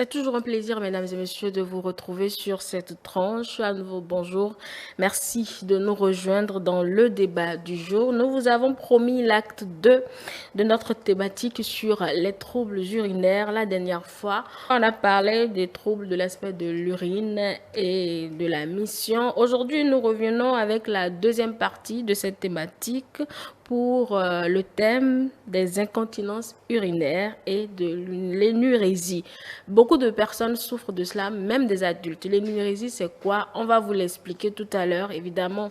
C'est toujours un plaisir, mesdames et messieurs, de vous retrouver sur cette tranche. À nouveau, bonjour. Merci de nous rejoindre dans le débat du jour. Nous vous avons promis l'acte 2 de notre thématique sur les troubles urinaires. La dernière fois, on a parlé des troubles de l'aspect de l'urine et de la mission. Aujourd'hui, nous revenons avec la deuxième partie de cette thématique pour le thème des incontinences urinaires et de l'énurésie. Beaucoup de personnes souffrent de cela, même des adultes. L'énurésie, c'est quoi? On va vous l'expliquer tout à l'heure, évidemment,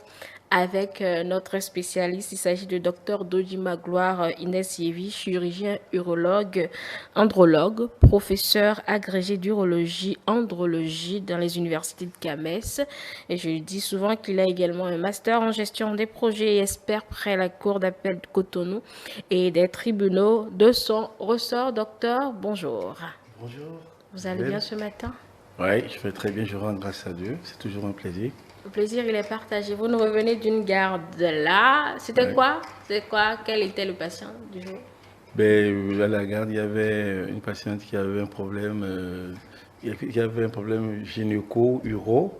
avec notre spécialiste. Il s'agit de Dr Dodima Gloire Inès Yévi, chirurgien urologue, andrologue, professeur agrégé d'urologie, andrologie dans les universités de Camès. Et je dis souvent qu'il a également un master en gestion des projets et expert près la Cour d'appel de Cotonou et des tribunaux de son ressort. Docteur, bonjour. Bonjour. Vous allez bien ce matin? Oui, je vais très bien, je rends grâce à Dieu. C'est toujours un plaisir. Le plaisir, il est partagé. Vous nous revenez d'une garde là. C'était quoi? Quel était le patient du jour? À la garde, il y avait une patiente qui avait un problème, gynéco-uro,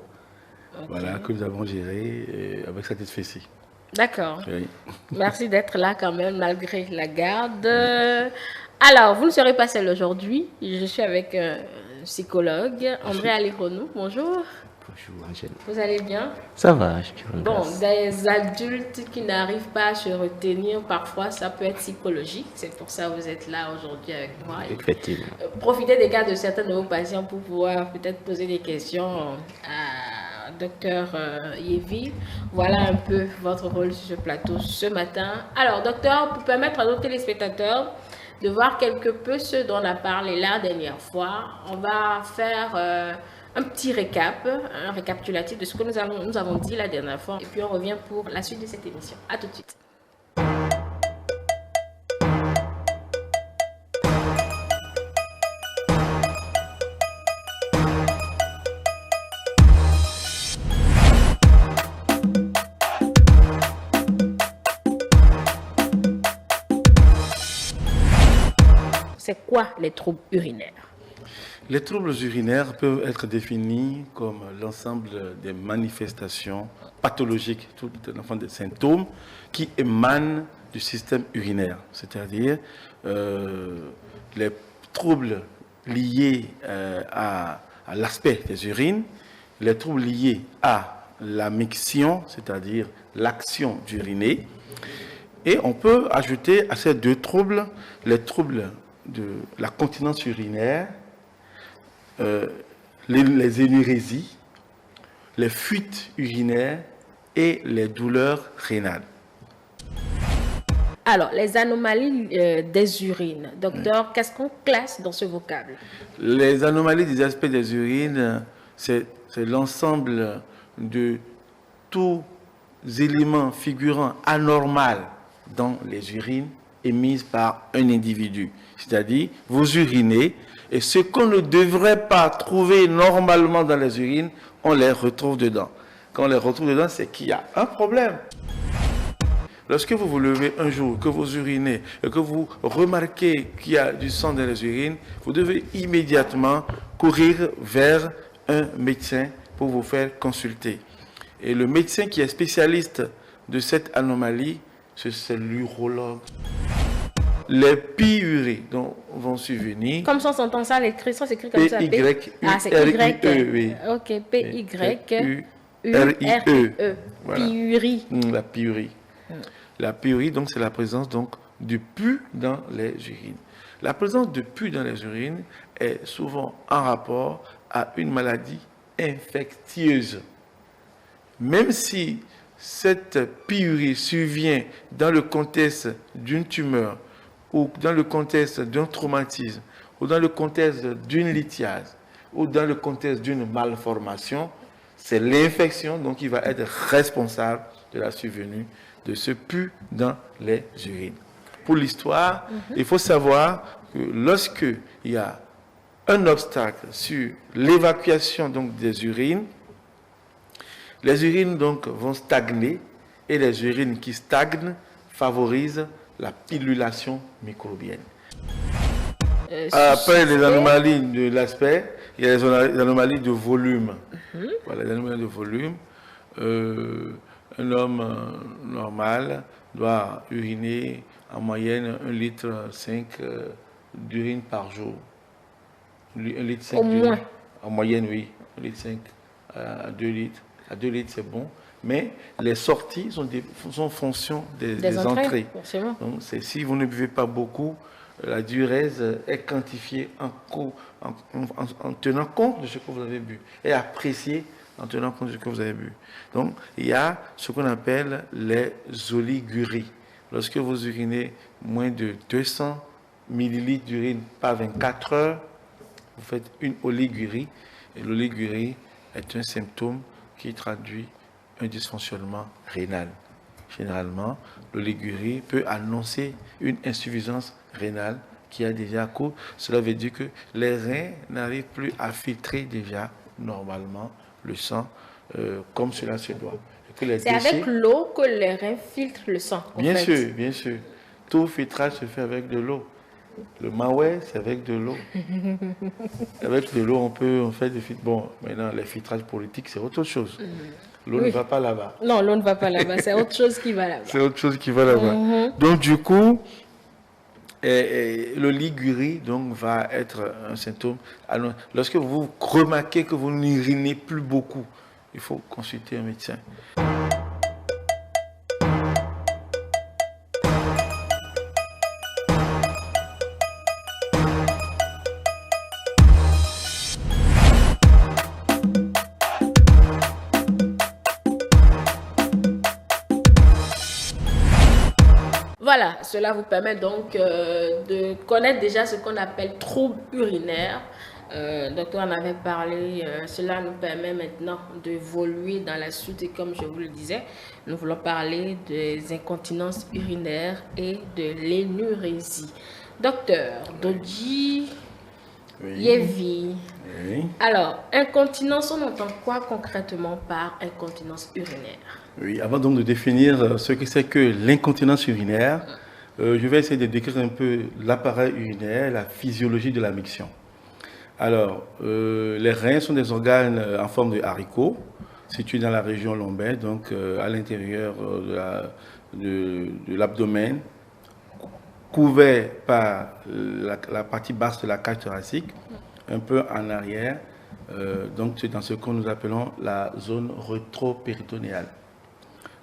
voilà, que nous avons géré avec satisfaction. D'accord. Oui. Merci d'être là quand même, malgré la garde. Alors, vous ne serez pas seul aujourd'hui. Je suis avec un psychologue, André Alironou. Bonjour. Bonjour Angèle. Vous allez bien? Ça va, je te Bon, remercie. des adultes qui n'arrivent pas à se retenir, parfois ça peut être psychologique. C'est pour ça que vous êtes là aujourd'hui avec moi. Effectivement. Profitez des cas de certains de vos patients pour pouvoir peut-être poser des questions à docteur Yévi. Voilà un peu votre rôle sur ce plateau ce matin. Alors, docteur, pour permettre à nos téléspectateurs de voir quelque peu ce dont on a parlé la dernière fois, on va faire un petit récap, un récapitulatif de ce que nous avons dit la dernière fois. Et puis on revient pour la suite de cette émission. À tout de suite. C'est quoi les troubles urinaires? Les troubles urinaires peuvent être définis comme l'ensemble des manifestations pathologiques, tout un ensemble de symptômes qui émanent du système urinaire, c'est-à-dire les troubles liés à l'aspect des urines, les troubles liés à la miction, c'est-à-dire l'action d'uriner, et on peut ajouter à ces deux troubles les troubles de la continence urinaire, les énurésies, les fuites urinaires et les douleurs rénales. Alors, les anomalies des urines. Docteur, qu'est-ce qu'on classe dans ce vocable? Les anomalies des aspects des urines, c'est l'ensemble de tous éléments figurant anormal dans les urines émises par un individu. C'est-à-dire, vous urinez et ce qu'on ne devrait pas trouver normalement dans les urines, on les retrouve dedans. Quand on les retrouve dedans, c'est qu'il y a un problème. Lorsque vous vous levez un jour, que vous urinez et que vous remarquez qu'il y a du sang dans les urines, vous devez immédiatement courir vers un médecin pour vous faire consulter. Et le médecin qui est spécialiste de cette anomalie, c'est l'urologue. Les pyuries dont vont survenir. Comme ça, on s'entend ça, ça s'écrit comme ça. Ah, c'est Y. Oui. Ok, P-Y-U-R-I-E. Voilà. Pyurie. La pyurie. La pyurie, donc, c'est la présence donc, du pus dans les urines. La présence de pus dans les urines est souvent en rapport à une maladie infectieuse. Même si cette pyurie survient dans le contexte d'une tumeur ou dans le contexte d'un traumatisme ou dans le contexte d'une lithiase ou dans le contexte d'une malformation, c'est l'infection donc qui va être responsable de la survenue de ce pus dans les urines. Pour l'histoire, il faut savoir que lorsque il y a un obstacle sur l'évacuation donc des urines, les urines donc vont stagner et les urines qui stagnent favorisent la pilulation microbienne. Après les anomalies de l'aspect, il y a les anomalies de volume. Voilà, les anomalies de volume. Un homme normal doit uriner en moyenne 1,5 litre d'urine par jour. 1,5 litre Au moins. En moyenne, oui. 1,5 litre à 2 litres. À 2 litres, c'est bon. Mais les sorties sont fonction des entrées. Donc, si vous ne buvez pas beaucoup, la diurèse est quantifiée en tenant compte de ce que vous avez bu et appréciée en tenant compte de ce que vous avez bu. Donc, il y a ce qu'on appelle les oliguries. Lorsque vous urinez moins de 200 millilitres d'urine par 24 heures, vous faites une oligurie. Et l'oligurie est un symptôme qui traduit un dysfonctionnement rénal. Généralement, l'oligurie peut annoncer une insuffisance rénale qui a déjà cours. Cela veut dire que les reins n'arrivent plus à filtrer déjà normalement le sang comme cela se doit. C'est avec l'eau que les reins filtrent le sang. Bien sûr, bien sûr. Tout filtrage se fait avec de l'eau. Le maouet, c'est avec de l'eau. Avec de l'eau, on fait des filtres. Bon, maintenant, les filtrages politiques, c'est autre chose. L'eau ne va pas là-bas. Non, l'eau ne va pas là-bas. C'est autre chose qui va là-bas. C'est autre chose qui va là-bas. Donc, du coup, l'oligurie va être un symptôme. Alors, lorsque vous remarquez que vous n'urinez plus beaucoup, il faut consulter un médecin. Voilà, cela vous permet donc de connaître déjà ce qu'on appelle troubles urinaires. Le docteur en avait parlé, cela nous permet maintenant d'évoluer dans la suite et comme je vous le disais, nous voulons parler des incontinences urinaires et de l'énurésie. Docteur Dodji Yevi, alors, incontinence, on entend quoi concrètement par incontinence urinaire? Oui, avant donc de définir ce que c'est que l'incontinence urinaire, je vais essayer de décrire un peu l'appareil urinaire, la physiologie de la miction. Alors, les reins sont des organes en forme de haricot, situés dans la région lombaire, donc à l'intérieur de l'abdomen, couverts par la partie basse de la cage thoracique, un peu en arrière. Donc, c'est dans ce que nous appelons la zone rétropéritonéale.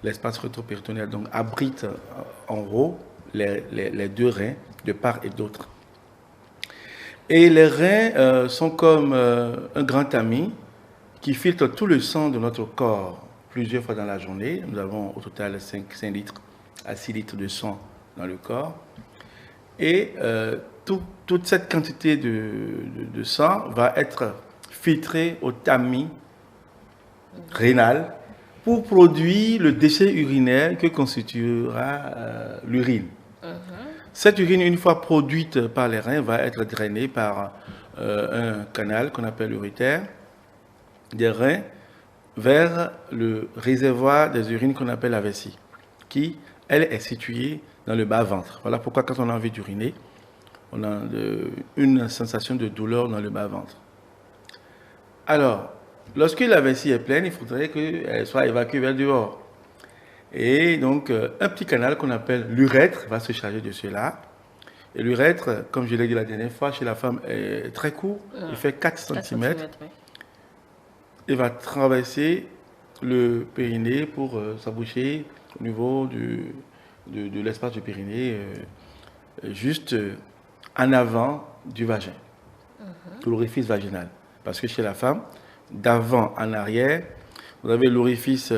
L'espace rétropéritonéal donc abrite en haut les deux reins de part et d'autre. Et les reins sont comme un grand ami qui filtre tout le sang de notre corps plusieurs fois dans la journée. Nous avons au total 5 litres à 6 litres de sang dans le corps. Et toute cette quantité de sang va être filtrée au tamis rénal pour produire le déchet urinaire que constituera l'urine. Cette urine, une fois produite par les reins, va être drainée par un canal qu'on appelle l'urétère des reins vers le réservoir des urines qu'on appelle la vessie, qui, elle, est située dans le bas-ventre. Voilà pourquoi quand on a envie d'uriner, on a une sensation de douleur dans le bas-ventre. Alors, lorsque la vessie est pleine, il faudrait qu'elle soit évacuée vers dehors. Et donc, un petit canal qu'on appelle l'urètre va se charger de cela. Et l'urètre, comme je l'ai dit la dernière fois, chez la femme, est très court. Il fait 4 cm. Oui. Il va traverser le périnée pour s'aboucher au niveau de l'espace du périnée, juste en avant du vagin, de l'orifice vaginal. Parce que chez la femme, d'avant en arrière, vous avez l'orifice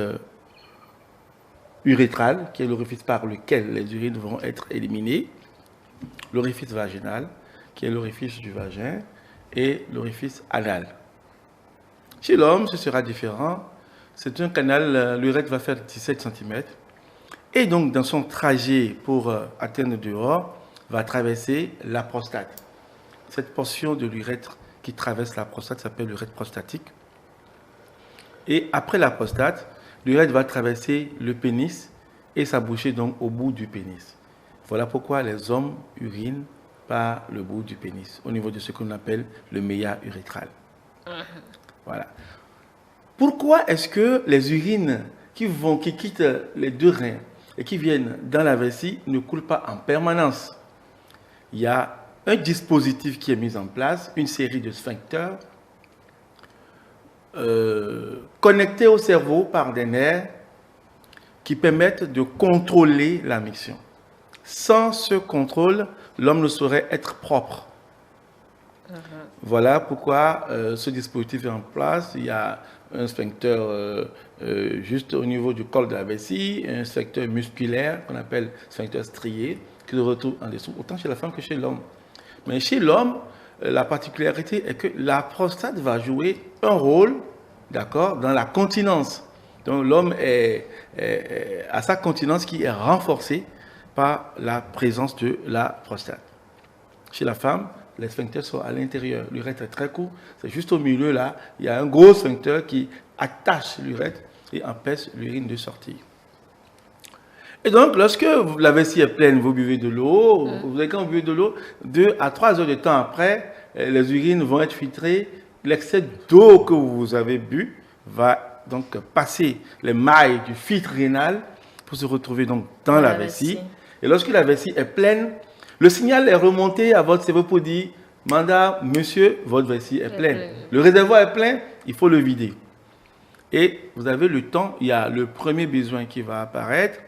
urétral, qui est l'orifice par lequel les urines vont être éliminées, l'orifice vaginal, qui est l'orifice du vagin, et l'orifice anal. Chez l'homme, ce sera différent. C'est un canal, l'urètre va faire 17 cm. Et donc, dans son trajet pour atteindre dehors, va traverser la prostate. Cette portion de l'urètre qui traverse la prostate s'appelle l'urètre prostatique. Et après la prostate, l'urètre va traverser le pénis et s'aboucher donc au bout du pénis. Voilà pourquoi les hommes urinent par le bout du pénis, au niveau de ce qu'on appelle le méa urétral. Voilà. Pourquoi est-ce que les urines qui quittent les deux reins et qui viennent dans la vessie ne coulent pas en permanence? Il y a un dispositif qui est mis en place, une série de sphincters connectés au cerveau par des nerfs qui permettent de contrôler la miction. Sans ce contrôle, l'homme ne saurait être propre. Voilà pourquoi ce dispositif est en place. Il y a un sphincter juste au niveau du col de la vessie, un sphincter musculaire qu'on appelle sphincter strié, qui se retrouve en dessous, autant chez la femme que chez l'homme. Mais chez l'homme, la particularité est que la prostate va jouer un rôle, d'accord, dans la continence. Donc l'homme a sa continence qui est renforcée par la présence de la prostate. Chez la femme, les sphincters sont à l'intérieur. L'urètre est très court, c'est juste au milieu là, il y a un gros sphincter qui attache l'urètre et empêche l'urine de sortir. Et donc, lorsque la vessie est pleine, vous buvez de l'eau, quand vous buvez de l'eau, 2 à 3 heures de temps après, les urines vont être filtrées. L'excès d'eau que vous avez bu va donc passer les mailles du filtre rénal pour se retrouver donc dans la vessie. Et lorsque la vessie est pleine, le signal est remonté à votre cerveau pour dire « Madame, monsieur, votre vessie est pleine. » Le réservoir est plein, il faut le vider. Et vous avez le temps, il y a le premier besoin qui va apparaître,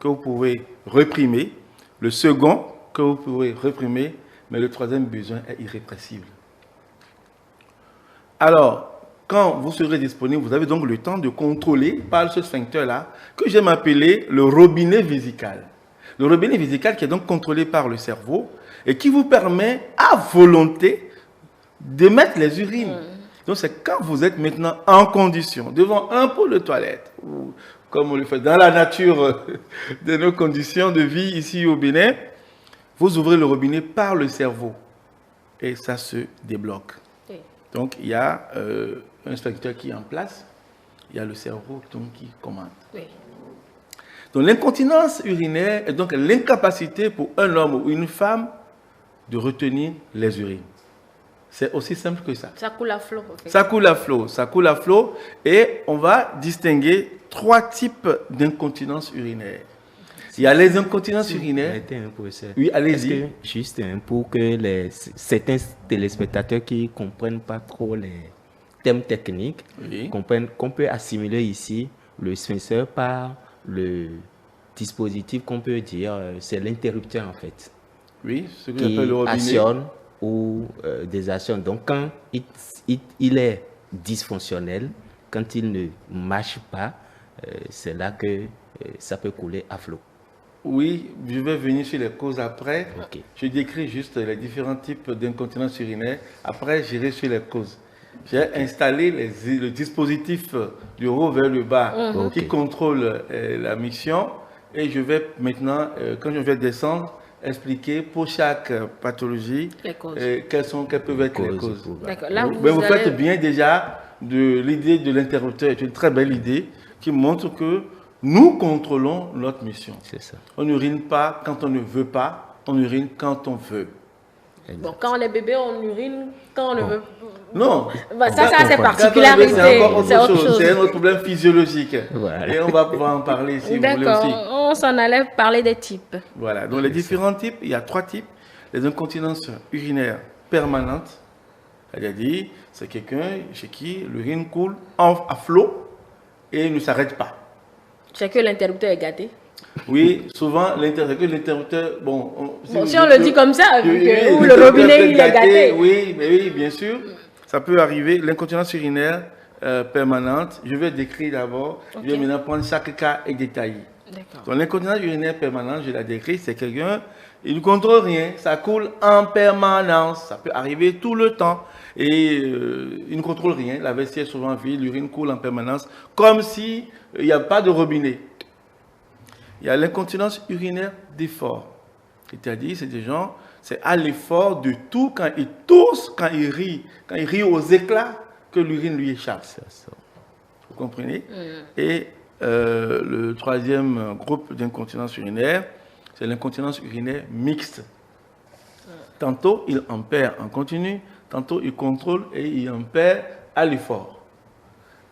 que vous pouvez réprimer, le second que vous pouvez réprimer, mais le troisième besoin est irrépressible. Alors, quand vous serez disponible, vous avez donc le temps de contrôler par ce sphincter-là, que j'aime appeler le robinet vésical. Le robinet vésical qui est donc contrôlé par le cerveau et qui vous permet à volonté d'émettre les urines. Donc c'est quand vous êtes maintenant en condition, devant un pot de toilette, ou comme on le fait dans la nature de nos conditions de vie ici au Bénin, vous ouvrez le robinet par le cerveau et ça se débloque. Oui. Donc il y a un sphincter qui est en place, il y a le cerveau donc, qui commande. Oui. Donc l'incontinence urinaire est donc l'incapacité pour un homme ou une femme de retenir les urines. C'est aussi simple que ça. Ça coule à flot. Ça coule à flot. Ça coule à flot. Et on va distinguer 3 types d'incontinence urinaire. Il y a les incontinences urinaires. Oui, allez-y. Juste pour que certains téléspectateurs qui ne comprennent pas trop les termes techniques comprennent qu'on peut assimiler ici le sphincter par le dispositif qu'on peut dire, c'est l'interrupteur en fait. Oui, ce qu'on appelle le robinet. Actionne ou désactionne. Donc quand il est dysfonctionnel, quand il ne marche pas, c'est là que ça peut couler à flot. Oui, je vais venir sur les causes après. Okay. Je décris juste les différents types d'incontinence urinaire. Après, j'irai sur les causes. J'ai installé le dispositif du haut vers le bas qui contrôle la miction. Et je vais maintenant, quand je vais descendre, expliquer pour chaque pathologie quelles peuvent être les causes. D'accord. Là, vous faites bien déjà de l'idée de l'interrupteur. C'est une très belle idée qui montre que nous contrôlons notre mission. C'est ça. On n'urine pas quand on ne veut pas, on urine quand on veut. Bon, quand on est bébé, on urine quand on ne veut pas. Non. Bah, ça c'est particularité. C'est encore autre chose. C'est un autre problème physiologique. Voilà. Et on va pouvoir en parler si vous voulez aussi. D'accord. On s'en allait parler des types. Voilà. Donc les différents types, il y a 3 types. Les incontinences urinaires permanentes, c'est-à-dire c'est quelqu'un chez qui l'urine coule à flot et ne s'arrête pas. C'est que l'interrupteur est gâté. Oui, souvent, l'interrupteur, si on le dit comme ça, ou le robinet il est gâté. Oui, mais oui, bien sûr, ça peut arriver. L'incontinence urinaire permanente, je vais décrire d'abord, je vais maintenant prendre chaque cas et détailler. Donc l'incontinence urinaire permanente, je la décris, c'est quelqu'un, il ne contrôle rien, ça coule en permanence, ça peut arriver tout le temps. Et il ne contrôle rien, la vessie est souvent vide, l'urine coule en permanence, comme s'il n'y a pas de robinet. Il y a l'incontinence urinaire d'effort. C'est-à-dire, c'est des gens, c'est à l'effort de tout, quand ils toussent, quand ils rient aux éclats, que l'urine lui échappe. Vous comprenez? Et le troisième groupe d'incontinence urinaire, c'est l'incontinence urinaire mixte. Tantôt, il en perd en continu, tantôt, il contrôle et il en perd à l'effort.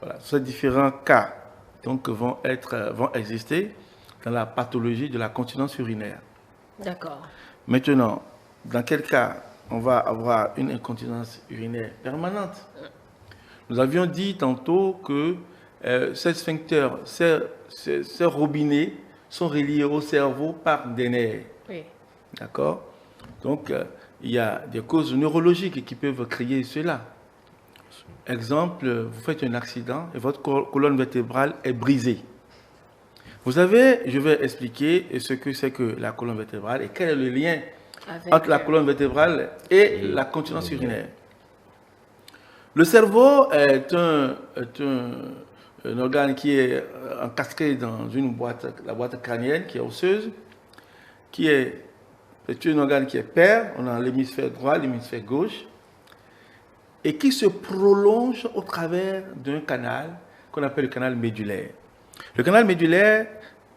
Voilà, ces différents cas donc, vont exister dans la pathologie de la continence urinaire. D'accord. Maintenant, dans quel cas on va avoir une incontinence urinaire permanente? Nous avions dit tantôt que ces sphincters, ces robinets sont reliés au cerveau par des nerfs. Oui. D'accord? Donc, il y a des causes neurologiques qui peuvent créer cela. Exemple, vous faites un accident et votre colonne vertébrale est brisée. Vous savez, je vais expliquer ce que c'est que la colonne vertébrale et quel est le lien entre la colonne vertébrale et la continence urinaire. Le cerveau est un organe qui est encastré dans une boîte, la boîte crânienne qui est osseuse, c'est un organe qui est pair, on a l'hémisphère droit, l'hémisphère gauche, et qui se prolonge au travers d'un canal qu'on appelle le canal médulaire. Le canal médulaire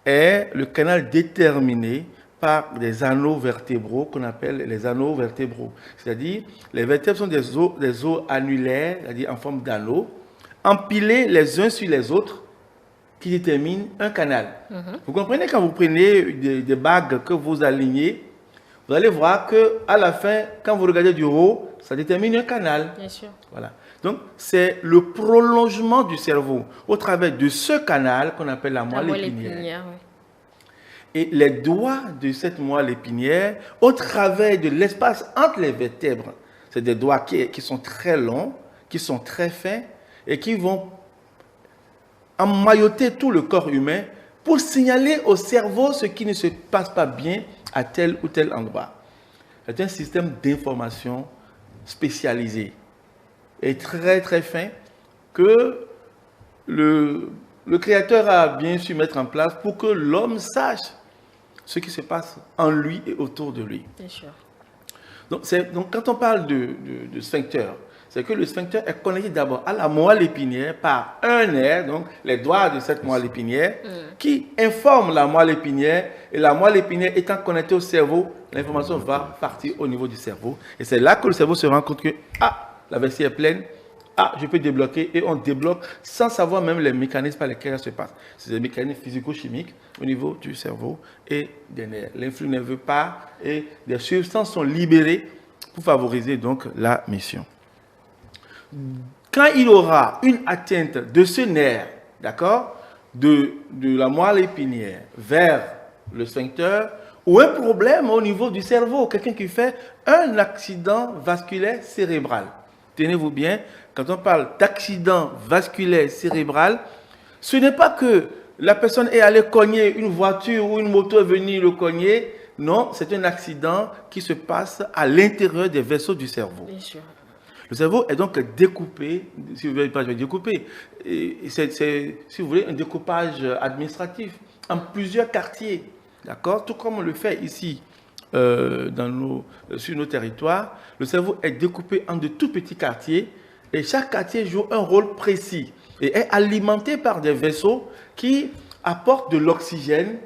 est le canal déterminé par des anneaux vertébraux qu'on appelle les anneaux vertébraux. C'est-à-dire, les vertèbres sont des os annulaires, c'est-à-dire en forme d'anneaux, empilés les uns sur les autres, qui déterminent un canal. Vous comprenez, quand vous prenez des bagues que vous alignez, vous allez voir qu'à la fin, quand vous regardez du haut, ça détermine un canal. Bien sûr. Voilà. Donc, c'est le prolongement du cerveau au travers de ce canal qu'on appelle la moelle épinière. Oui. Et les doigts de cette moelle épinière, au travers de l'espace entre les vertèbres, c'est des doigts qui sont très longs, qui sont très fins et qui vont emmailloter tout le corps humain pour signaler au cerveau ce qui ne se passe pas bien à tel ou tel endroit. C'est un système d'information spécialisé et très très fin que le Créateur a bien su mettre en place pour que l'homme sache ce qui se passe en lui et autour de lui. Bien sûr. Donc quand on parle de sphincter, c'est que le sphincter est connecté d'abord à la moelle épinière par un nerf, donc les doigts de cette moelle épinière, qui informe la moelle épinière, et la moelle épinière étant connectée au cerveau, l'information va partir au niveau du cerveau. Et c'est là que le cerveau se rend compte que, la vessie est pleine, je peux débloquer, et on débloque sans savoir même les mécanismes par lesquels ça se passe. C'est des mécanismes physico-chimiques au niveau du cerveau et des nerfs. L'influx nerveux part et des substances sont libérées pour favoriser donc la mission. Quand il aura une atteinte de ce nerf, d'accord, de la moelle épinière vers le sphincter, ou un problème au niveau du cerveau, quelqu'un qui fait un accident vasculaire cérébral. Tenez-vous bien, quand on parle d'accident vasculaire cérébral, ce n'est pas que la personne est allée cogner une voiture ou une moto est venue le cogner. Non, c'est un accident qui se passe à l'intérieur des vaisseaux du cerveau. Bien sûr. Le cerveau est donc découpé, si vous voulez pas, je vais découper. C'est, si vous voulez, un découpage administratif en plusieurs quartiers. D'accord? Tout comme on le fait ici sur nos territoires, le cerveau est découpé en de tout petits quartiers et chaque quartier joue un rôle précis et est alimenté par des vaisseaux qui apportent de l'oxygène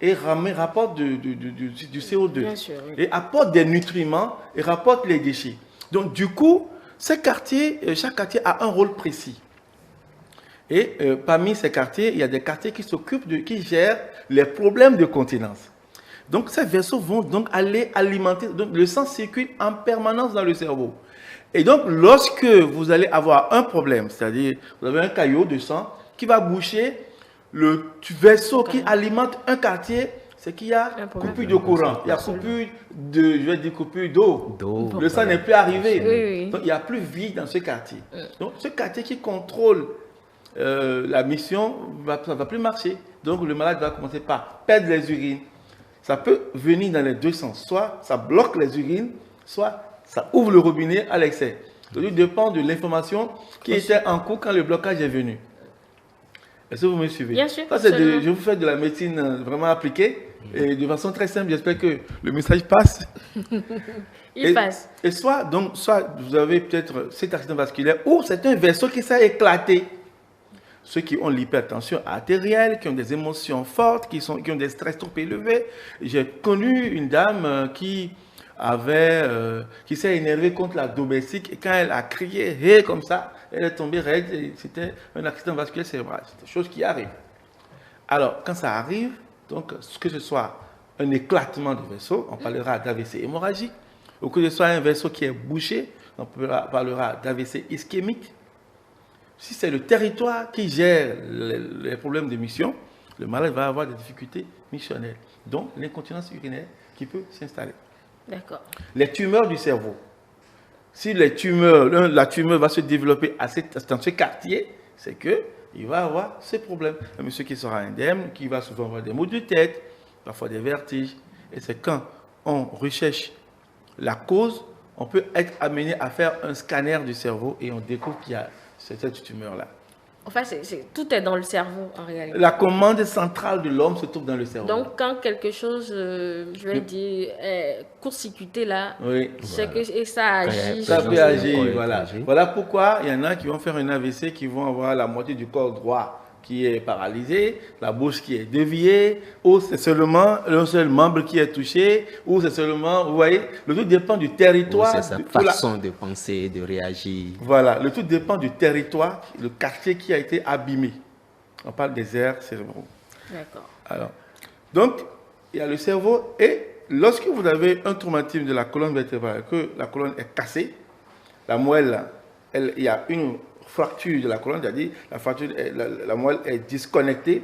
et rapportent du CO2. Bien sûr, oui. Et apportent des nutriments et rapportent les déchets. Donc du coup, chaque quartier a un rôle précis. Et parmi ces quartiers, il y a des quartiers qui gèrent les problèmes de continence. Donc ces vaisseaux vont donc aller alimenter, donc le sang circule en permanence dans le cerveau. Et donc lorsque vous allez avoir un problème, c'est-à-dire vous avez un caillot de sang qui va boucher le vaisseau qui alimente un quartier, c'est qu'il y a coupure de courant, il y a coupure d'eau. Le sang n'est plus arrivé. Oui. Donc il n'y a plus vie dans ce quartier. Donc ce quartier qui contrôle la mission, ça ne va plus marcher. Donc le malade va commencer par perdre les urines. Ça peut venir dans les deux sens. Soit ça bloque les urines, soit ça ouvre le robinet à l'excès. Donc il dépend de l'information qui était en cours quand le blocage est venu. Est-ce que vous me suivez? Bien sûr. Ça, je vous fais de la médecine vraiment appliquée et de façon très simple. J'espère que le message passe. Il passe. Et soit vous avez peut-être cet accident vasculaire ou c'est un vaisseau qui s'est éclaté. Ceux qui ont l'hypertension artérielle, qui ont des émotions fortes, qui ont des stress trop élevés. J'ai connu une dame qui qui s'est énervée contre la domestique et quand elle a crié hey, comme ça, elle est tombée raide et c'était un accident vasculaire cérébral. C'est des choses qui arrivent. Alors, quand ça arrive, donc, que ce soit un éclatement du vaisseau, on parlera d'AVC hémorragique, ou que ce soit un vaisseau qui est bouché, on parlera d'AVC ischémique. Si c'est le territoire qui gère les problèmes d'émission, le malade va avoir des difficultés missionnelles, donc l'incontinence urinaire qui peut s'installer. D'accord. Les tumeurs du cerveau. Si la tumeur va se développer dans ce quartier, c'est qu'il va avoir ces problèmes. Un monsieur qui sera indemne, qui va souvent avoir des maux de tête, parfois des vertiges. Et c'est quand on recherche la cause, on peut être amené à faire un scanner du cerveau et on découvre qu'il y a cette tumeur-là. Enfin, tout est dans le cerveau en réalité. La commande centrale de l'homme se trouve dans le cerveau. Donc, quand quelque chose, je vais dire, est court-circuité là, oui, et ça agit. Ça peut agir, voilà. Voilà pourquoi il y en a qui vont faire un AVC, qui vont avoir la moitié du corps droit qui est paralysé, la bouche qui est déviée, ou c'est seulement un seul membre qui est touché, ou c'est seulement, vous voyez, le tout dépend du territoire. C'est sa façon de penser, de réagir. Voilà, le tout dépend du territoire, le quartier qui a été abîmé. On parle des aires cérébraux. D'accord. Alors, donc, il y a le cerveau, et lorsque vous avez un traumatisme de la colonne vertébrale, que la colonne est cassée, la moelle, il y a une fracture de la colonne, c'est-à-dire la moelle est disconnectée.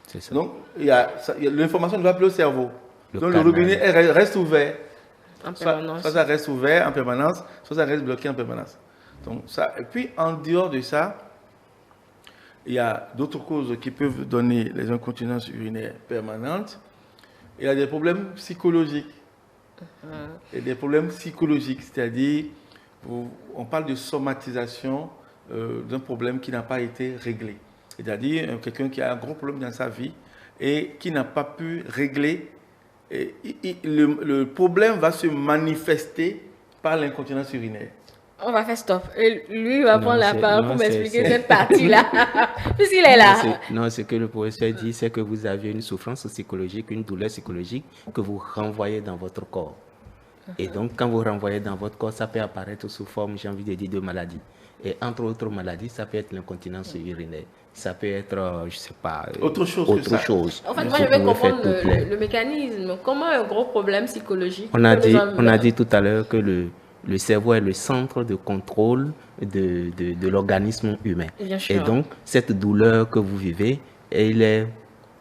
C'est ça. Donc, l'information ne va plus au cerveau. Donc, le robinet reste ouvert. En permanence. Soit ça reste ouvert en permanence, soit ça reste bloqué en permanence. Donc, ça, et puis, en dehors de ça, il y a d'autres causes qui peuvent donner les incontinences urinaires permanentes. Il y a des problèmes psychologiques. Et des problèmes psychologiques, c'est-à-dire, on parle de somatisation d'un problème qui n'a pas été réglé. C'est-à-dire quelqu'un qui a un gros problème dans sa vie et qui n'a pas pu régler. Et le problème va se manifester par l'incontinence urinaire. On va faire stop. Et lui, il va prendre la parole pour m'expliquer cette partie-là, puisqu'il est là. Non, ce que le professeur dit, c'est que vous avez une souffrance psychologique, une douleur psychologique que vous renvoyez dans votre corps. Et donc, quand vous renvoyez dans votre corps, ça peut apparaître sous forme, j'ai envie de dire, de maladie. Et entre autres maladies, ça peut être l'incontinence urinaire. Ça peut être, je ne sais pas, autre chose. En fait, moi, je vais comprendre le mécanisme. Comment un gros problème psychologique on a dit tout à l'heure que le cerveau est le centre de contrôle de l'organisme humain. Bien sûr. Et donc, cette douleur que vous vivez, elle est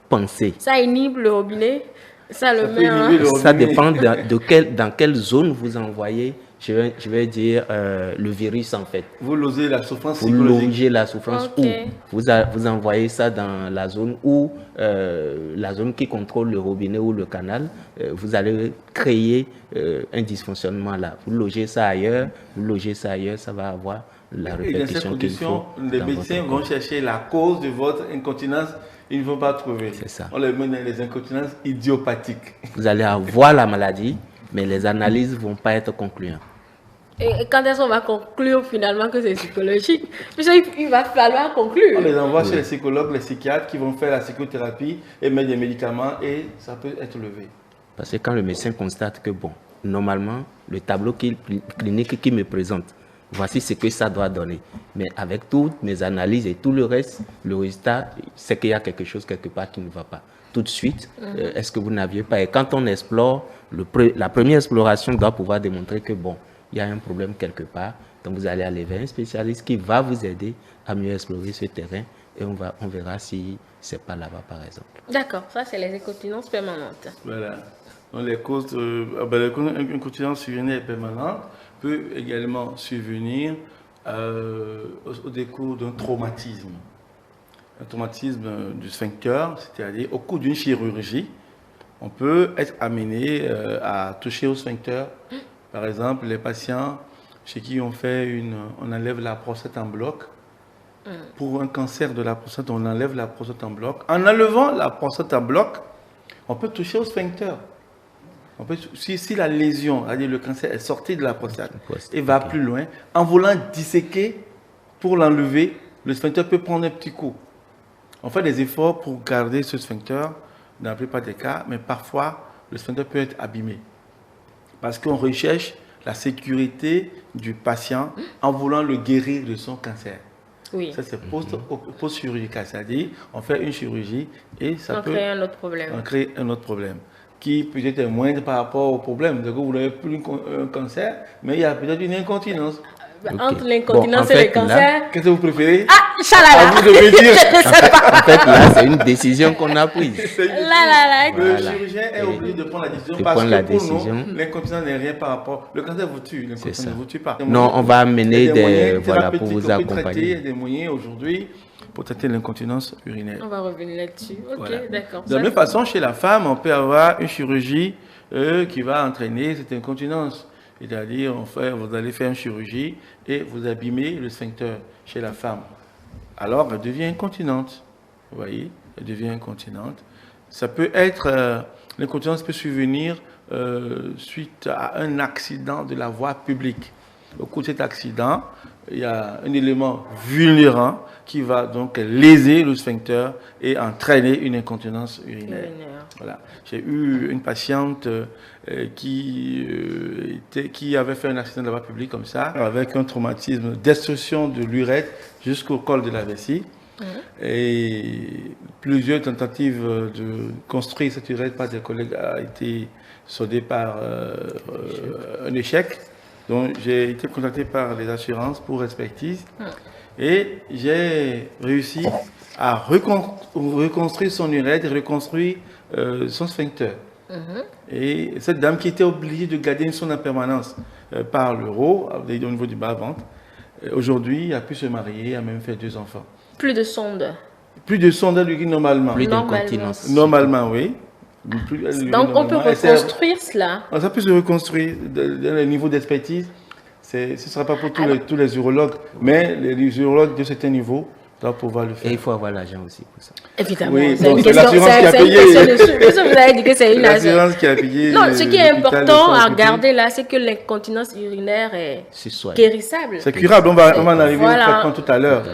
pensée. Ça inhibe le robinet. Ça dépend dans quelle zone vous envoyez, je vais dire, le virus en fait. Vous logez la souffrance psychologique. Vous logez la souffrance où vous envoyez ça dans la zone où, la zone qui contrôle le robinet ou le canal, vous allez créer un dysfonctionnement là. Vous logez ça ailleurs, ça va avoir la répercussion qu'il faut. Les médecins vont chercher la cause de votre incontinence. Ils ne vont pas trouver. C'est ça. On les met dans les incontinences idiopathiques. Vous allez avoir la maladie, mais les analyses ne vont pas être concluantes. Et quand est-ce qu'on va conclure finalement que c'est psychologique? Il va falloir conclure. On les envoie chez les psychologues, les psychiatres qui vont faire la psychothérapie et mettre des médicaments et ça peut être levé. Parce que quand le médecin constate que, bon, normalement, le tableau clinique qu'il me présente, voici ce que ça doit donner. Mais avec toutes mes analyses et tout le reste, le résultat, c'est qu'il y a quelque chose quelque part qui ne va pas. Tout de suite, est-ce que vous n'aviez pas? Et quand on explore, la première exploration doit pouvoir démontrer que, bon, il y a un problème quelque part. Donc, vous allez aller vers un spécialiste qui va vous aider à mieux explorer ce terrain et on verra si c'est pas là-bas, par exemple. D'accord, ça, c'est les incontinences permanentes. Voilà. Donc, les causes l'incontinence urinaire permanente peut également survenir au décours d'un traumatisme. Un traumatisme du sphincter, c'est-à-dire au cours d'une chirurgie, on peut être amené à toucher au sphincter. Par exemple, les patients chez qui on enlève la prostate en bloc. Pour un cancer de la prostate, on enlève la prostate en bloc. En enlevant la prostate en bloc, on peut toucher au sphincter. Si la lésion, c'est-à-dire le cancer, est sorti de la prostate et va plus loin, en voulant disséquer pour l'enlever, le sphincter peut prendre un petit coup. On fait des efforts pour garder ce sphincter dans la plupart des cas, mais parfois, le sphincter peut être abîmé parce qu'on recherche la sécurité du patient en voulant le guérir de son cancer. Oui. Ça, c'est post-chirurgical, c'est-à-dire on fait une chirurgie et ça peut créer un autre problème. Créer un autre problème qui peut-être est moindre par rapport au problème. Donc, vous n'avez plus un cancer, mais il y a peut-être une incontinence. Okay. Entre l'incontinence et le cancer. Qu'est-ce que vous préférez? Ah, chalala. Vous devez dire. En fait, là, c'est une décision qu'on a prise. Le chirurgien est obligé de prendre la décision parce que pour nous, l'incontinence n'est rien par rapport. Le cancer vous tue, l'incontinence ne vous tue pas. Non, on va amener des voilà pour vous accompagner. Il y a des moyens aujourd'hui pour traiter l'incontinence urinaire. On va revenir là-dessus. Ok, voilà. D'accord. De la même façon, chez la femme, on peut avoir une chirurgie qui va entraîner cette incontinence. C'est-à-dire, vous allez faire une chirurgie et vous abîmez le sphincter chez la femme. Alors, elle devient incontinente. Vous voyez, elle devient incontinente. Ça peut être, l'incontinence peut survenir suite à un accident de la voie publique. Au cours de cet accident, il y a un élément vulnérant qui va donc léser le sphincter et entraîner une incontinence urinaire. Voilà. J'ai eu une patiente qui avait fait un accident de la voie publique comme ça, avec un traumatisme, destruction de l'urètre jusqu'au col de la vessie. Et plusieurs tentatives de construire cette urètre par des collègues a été soldée par un échec. Donc j'ai été contacté par les assurances pour expertise et j'ai réussi à reconstruire son urètre et reconstruire son sphincter. Et cette dame qui était obligée de garder une sonde en permanence par l'euro au niveau du bas-ventre, aujourd'hui a pu se marier, a même fait 2 enfants. Plus de sondes. Plus de sondes à l'urine normalement. Plus d'incontinence. Normalement, oui. Donc on peut reconstruire cela. Ça peut se reconstruire dans le niveau d'expertise. Ce ne sera pas pour tous les urologues, mais les urologues de certains niveaux doivent pouvoir le faire. Et il faut avoir l'argent aussi pour ça. Évidemment. Oui, c'est une question. L'assurance qui a payé. Vous avez dit que c'est une assurance qui a payé. Non, ce qui est important à regarder là, c'est que l'incontinence urinaire est guérissable. C'est curable. On va en arriver au traitement tout à l'heure.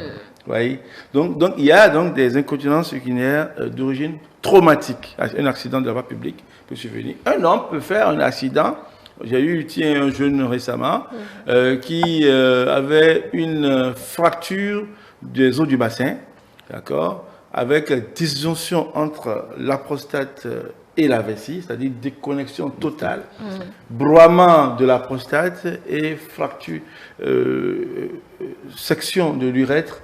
Oui. Donc, il y a donc des incontinences urinaires d'origine traumatique. Un accident de la voie publique peut survenir. Un homme peut faire un accident. J'ai eu un jeune récemment qui avait une fracture des os du bassin, d'accord, avec disjonction entre la prostate et la vessie, c'est-à-dire déconnexion totale, broiement de la prostate et fracture, section de l'urètre.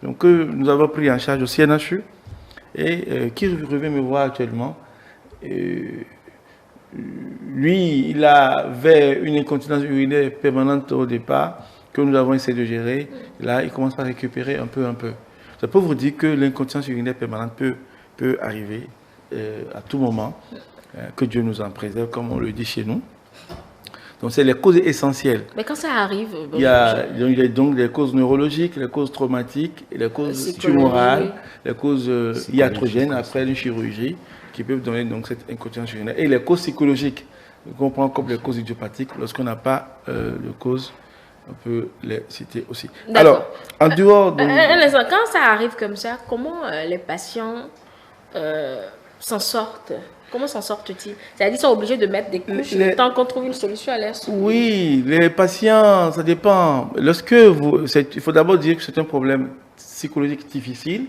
Donc, nous avons pris en charge au CNHU et qui revient me voir actuellement. Lui, il avait une incontinence urinaire permanente au départ que nous avons essayé de gérer. Là, il commence à récupérer un peu. Ça peut vous dire que l'incontinence urinaire permanente peut arriver à tout moment, que Dieu nous en préserve, comme on le dit chez nous. Donc, c'est les causes essentielles. Mais quand ça arrive... Il y a donc les causes neurologiques, les causes traumatiques, les causes tumorales, les causes iatrogènes après une chirurgie qui peuvent donner donc cette incontinence urinaire. Et les causes psychologiques, qu'on prend comme les causes idiopathiques, lorsqu'on n'a pas de cause, on peut les citer aussi. Alors, en dehors de... Quand ça arrive comme ça, comment les patients s'en sortent? Comment s'en sortent-ils? C'est-à-dire qu'ils sont obligés de mettre des couches tant qu'on trouve une solution à l'air. Oui, les patients, ça dépend. Il faut d'abord dire que c'est un problème psychologique difficile.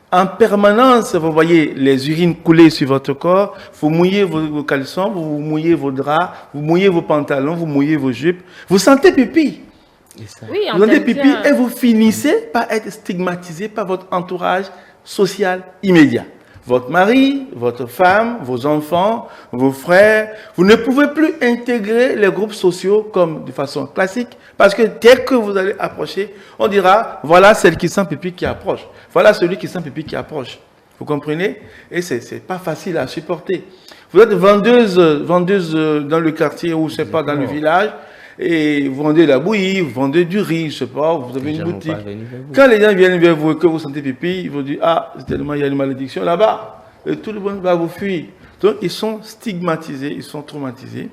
En permanence, vous voyez les urines couler sur votre corps, vous mouillez vos caleçons, vous mouillez vos draps, vous mouillez vos pantalons, vous mouillez vos jupes. Vous sentez pipi. Oui, vous sentez pipi et vous finissez par être stigmatisé par votre entourage social immédiat. Votre mari, votre femme, vos enfants, vos frères, vous ne pouvez plus intégrer les groupes sociaux comme de façon classique parce que dès que vous allez approcher, on dira, voilà celle qui sent pipi qui approche. Voilà celui qui sent pipi qui approche. Vous comprenez? Et c'est pas facile à supporter. Vous êtes vendeuse dans le quartier ou je sais pas, dans le village et vous vendez la bouillie, vous vendez du riz, je sais pas, vous avez une boutique. Quand les gens viennent vers vous et que vous sentez pipi, ils vous disent, ah, c'est tellement, il y a une malédiction là-bas. Et tout le monde va vous fuir. Donc, ils sont stigmatisés, ils sont traumatisés.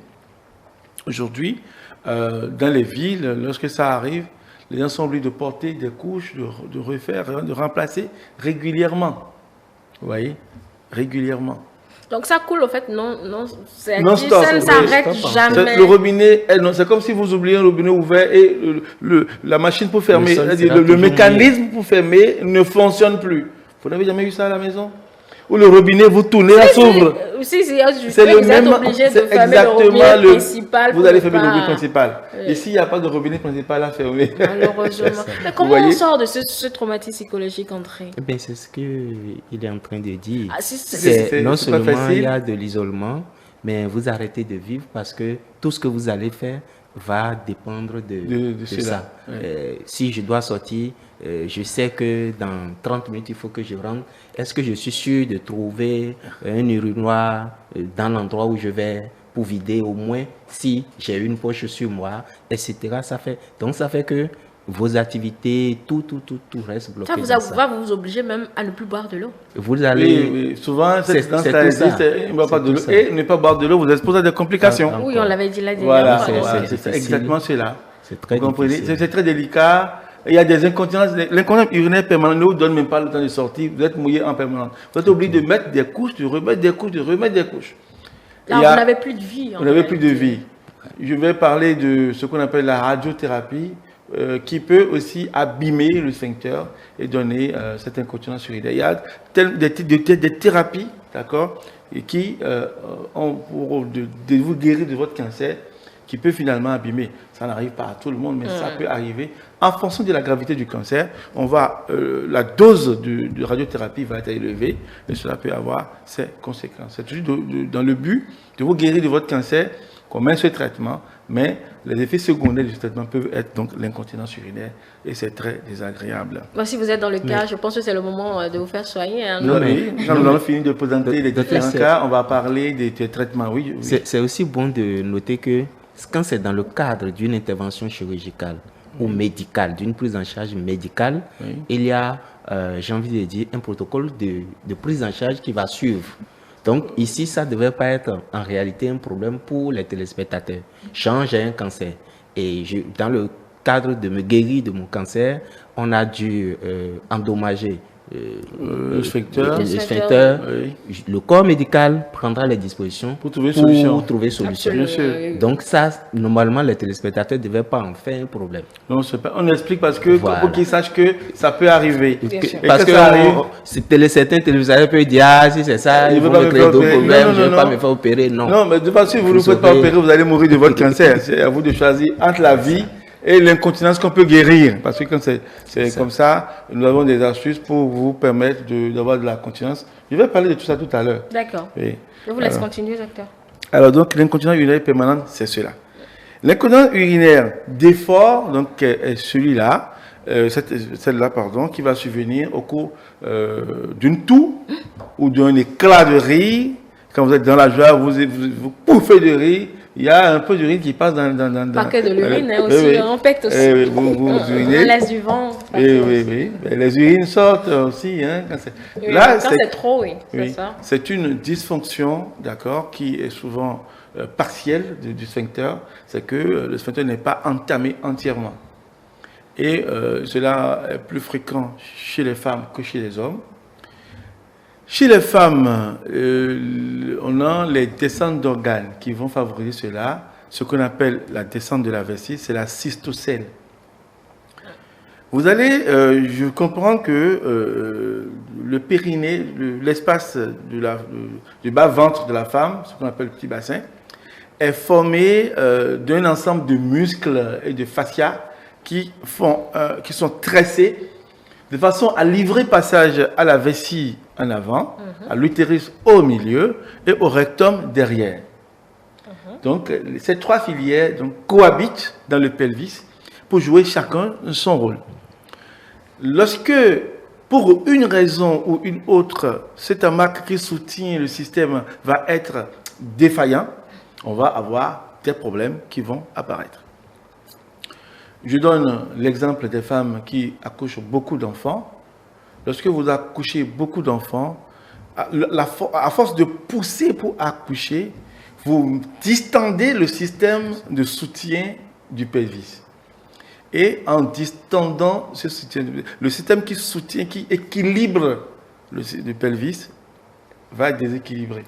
Aujourd'hui, dans les villes, lorsque ça arrive, les gens sont obligés de porter des couches, de refaire, de remplacer régulièrement. Vous voyez? Régulièrement. Donc ça coule, en fait, non, ça Non stop, ça ne s'arrête jamais. Le robinet, c'est comme si vous oubliez un robinet ouvert et la machine pour fermer, le mécanisme pour fermer ne fonctionne plus. Vous n'avez jamais eu ça à la maison? Où le robinet, vous tournez, ça s'ouvre. Si, c'est le même. Vous êtes obligé de fermer le robinet principal. Vous allez fermer le robinet principal. Oui. Ici, il n'y a pas de robinet principal à fermer. Malheureusement. Mais comment on sort de ce traumatisme psychologique, André? Eh bien, c'est ce qu'il est en train de dire. Non seulement il y a de l'isolement, mais vous arrêtez de vivre parce que tout ce que vous allez faire va dépendre de ça. Oui. Si je dois sortir, je sais que dans 30 minutes, il faut que je rentre. Est-ce que je suis sûr de trouver un urinoir dans l'endroit où je vais pour vider au moins si j'ai une poche sur moi, etc. Donc ça fait que vos activités, tout reste bloqué. Ça va vous obliger même à ne plus boire de l'eau. Vous allez... Oui, souvent, c'est dans ça existe, ne boire pas de l'eau. Et ne pas boire de l'eau vous expose à des complications. Oui, on l'avait dit là. Voilà, c'est exactement cela. C'est très difficile. C'est très délicat. Il y a des incontinences. L'incontinence urinaire permanente ne vous donne même pas le temps de sortir. Vous êtes mouillé en permanence. Vous êtes obligé de mettre des couches, de remettre des couches, de remettre des couches. Là, vous n'avez plus de vie. Vous n'avez plus de vie. Je vais parler de ce qu'on appelle la radiothérapie, qui peut aussi abîmer le sphincter et donner cette incontinence urinaire. Il y a des thérapies, d'accord, qui ont pour de vous guérir de votre cancer, qui peut finalement abîmer. Ça n'arrive pas à tout le monde, mais ça peut arriver. En fonction de la gravité du cancer, la dose de radiothérapie va être élevée et cela peut avoir ses conséquences. C'est toujours dans le but de vous guérir de votre cancer qu'on met ce traitement, mais les effets secondaires du traitement peuvent être donc l'incontinence urinaire et c'est très désagréable. Bon, si vous êtes dans le cas, je pense que c'est le moment de vous faire soigner. Hein, quand nous allons finir de présenter les différents cas, on va parler des traitements. Oui. C'est aussi bon de noter que quand c'est dans le cadre d'une intervention chirurgicale ou médicale, d'une prise en charge médicale, il y a, j'ai envie de dire, un protocole de prise en charge qui va suivre. Donc ici, ça ne devait pas être en réalité un problème pour les téléspectateurs. J'ai un cancer et dans le cadre de me guérir de mon cancer, on a dû endommager le sphincter. Le corps médical prendra les dispositions pour trouver solution. Donc ça, normalement, les téléspectateurs ne devaient pas en faire un problème. Non, on explique parce que pour qu'ils sachent que ça peut arriver. Parce que certains téléspectateurs peuvent dire, si c'est ça, ils vont me créer d'autres problèmes, je ne vais pas me faire opérer. Non, mais de toute façon, si vous ne faites pas opérer, vous allez mourir de votre cancer. C'est à vous de choisir entre la vie et l'incontinence qu'on peut guérir. Parce que quand c'est comme ça, nous avons des astuces pour vous permettre d'avoir de la continence. Je vais parler de tout ça tout à l'heure. D'accord. Je vous laisse continuer, docteur. Alors, donc, l'incontinence urinaire permanente, c'est cela. L'incontinence urinaire d'effort, donc, est celui-là, celle-là, pardon, qui va survenir au cours d'une toux ou d'un éclat de rire. Quand vous êtes dans la joie, vous pouffez de rire. Il y a un peu d'urine qui passe dans pas que de l'urine, aussi, on pecte aussi. Vous urinez. On laisse du vent. Oui. Les urines sortent aussi. Hein, quand c'est trop, c'est ça. C'est une dysfonction, d'accord, qui est souvent partielle du sphincter. C'est que le sphincter n'est pas entamé entièrement. Et cela est plus fréquent chez les femmes que chez les hommes. Chez les femmes, on a les descentes d'organes qui vont favoriser cela. Ce qu'on appelle la descente de la vessie, c'est la cystocèle. Vous allez, je comprends que le périnée, l'espace du bas-ventre de la femme, ce qu'on appelle le petit bassin, est formé d'un ensemble de muscles et de fascias qui sont tressés de façon à livrer passage à la vessie en avant, à l'utérus au milieu et au rectum derrière. Donc, ces trois filières cohabitent dans le pelvis pour jouer chacun son rôle. Lorsque, pour une raison ou une autre, cet amas qui soutient le système va être défaillant, on va avoir des problèmes qui vont apparaître. Je donne l'exemple des femmes qui accouchent beaucoup d'enfants. Lorsque vous accouchez beaucoup d'enfants, à force de pousser pour accoucher, vous distendez le système de soutien du pelvis. Et en distendant ce soutien, le système qui soutient, qui équilibre le pelvis, va être déséquilibré.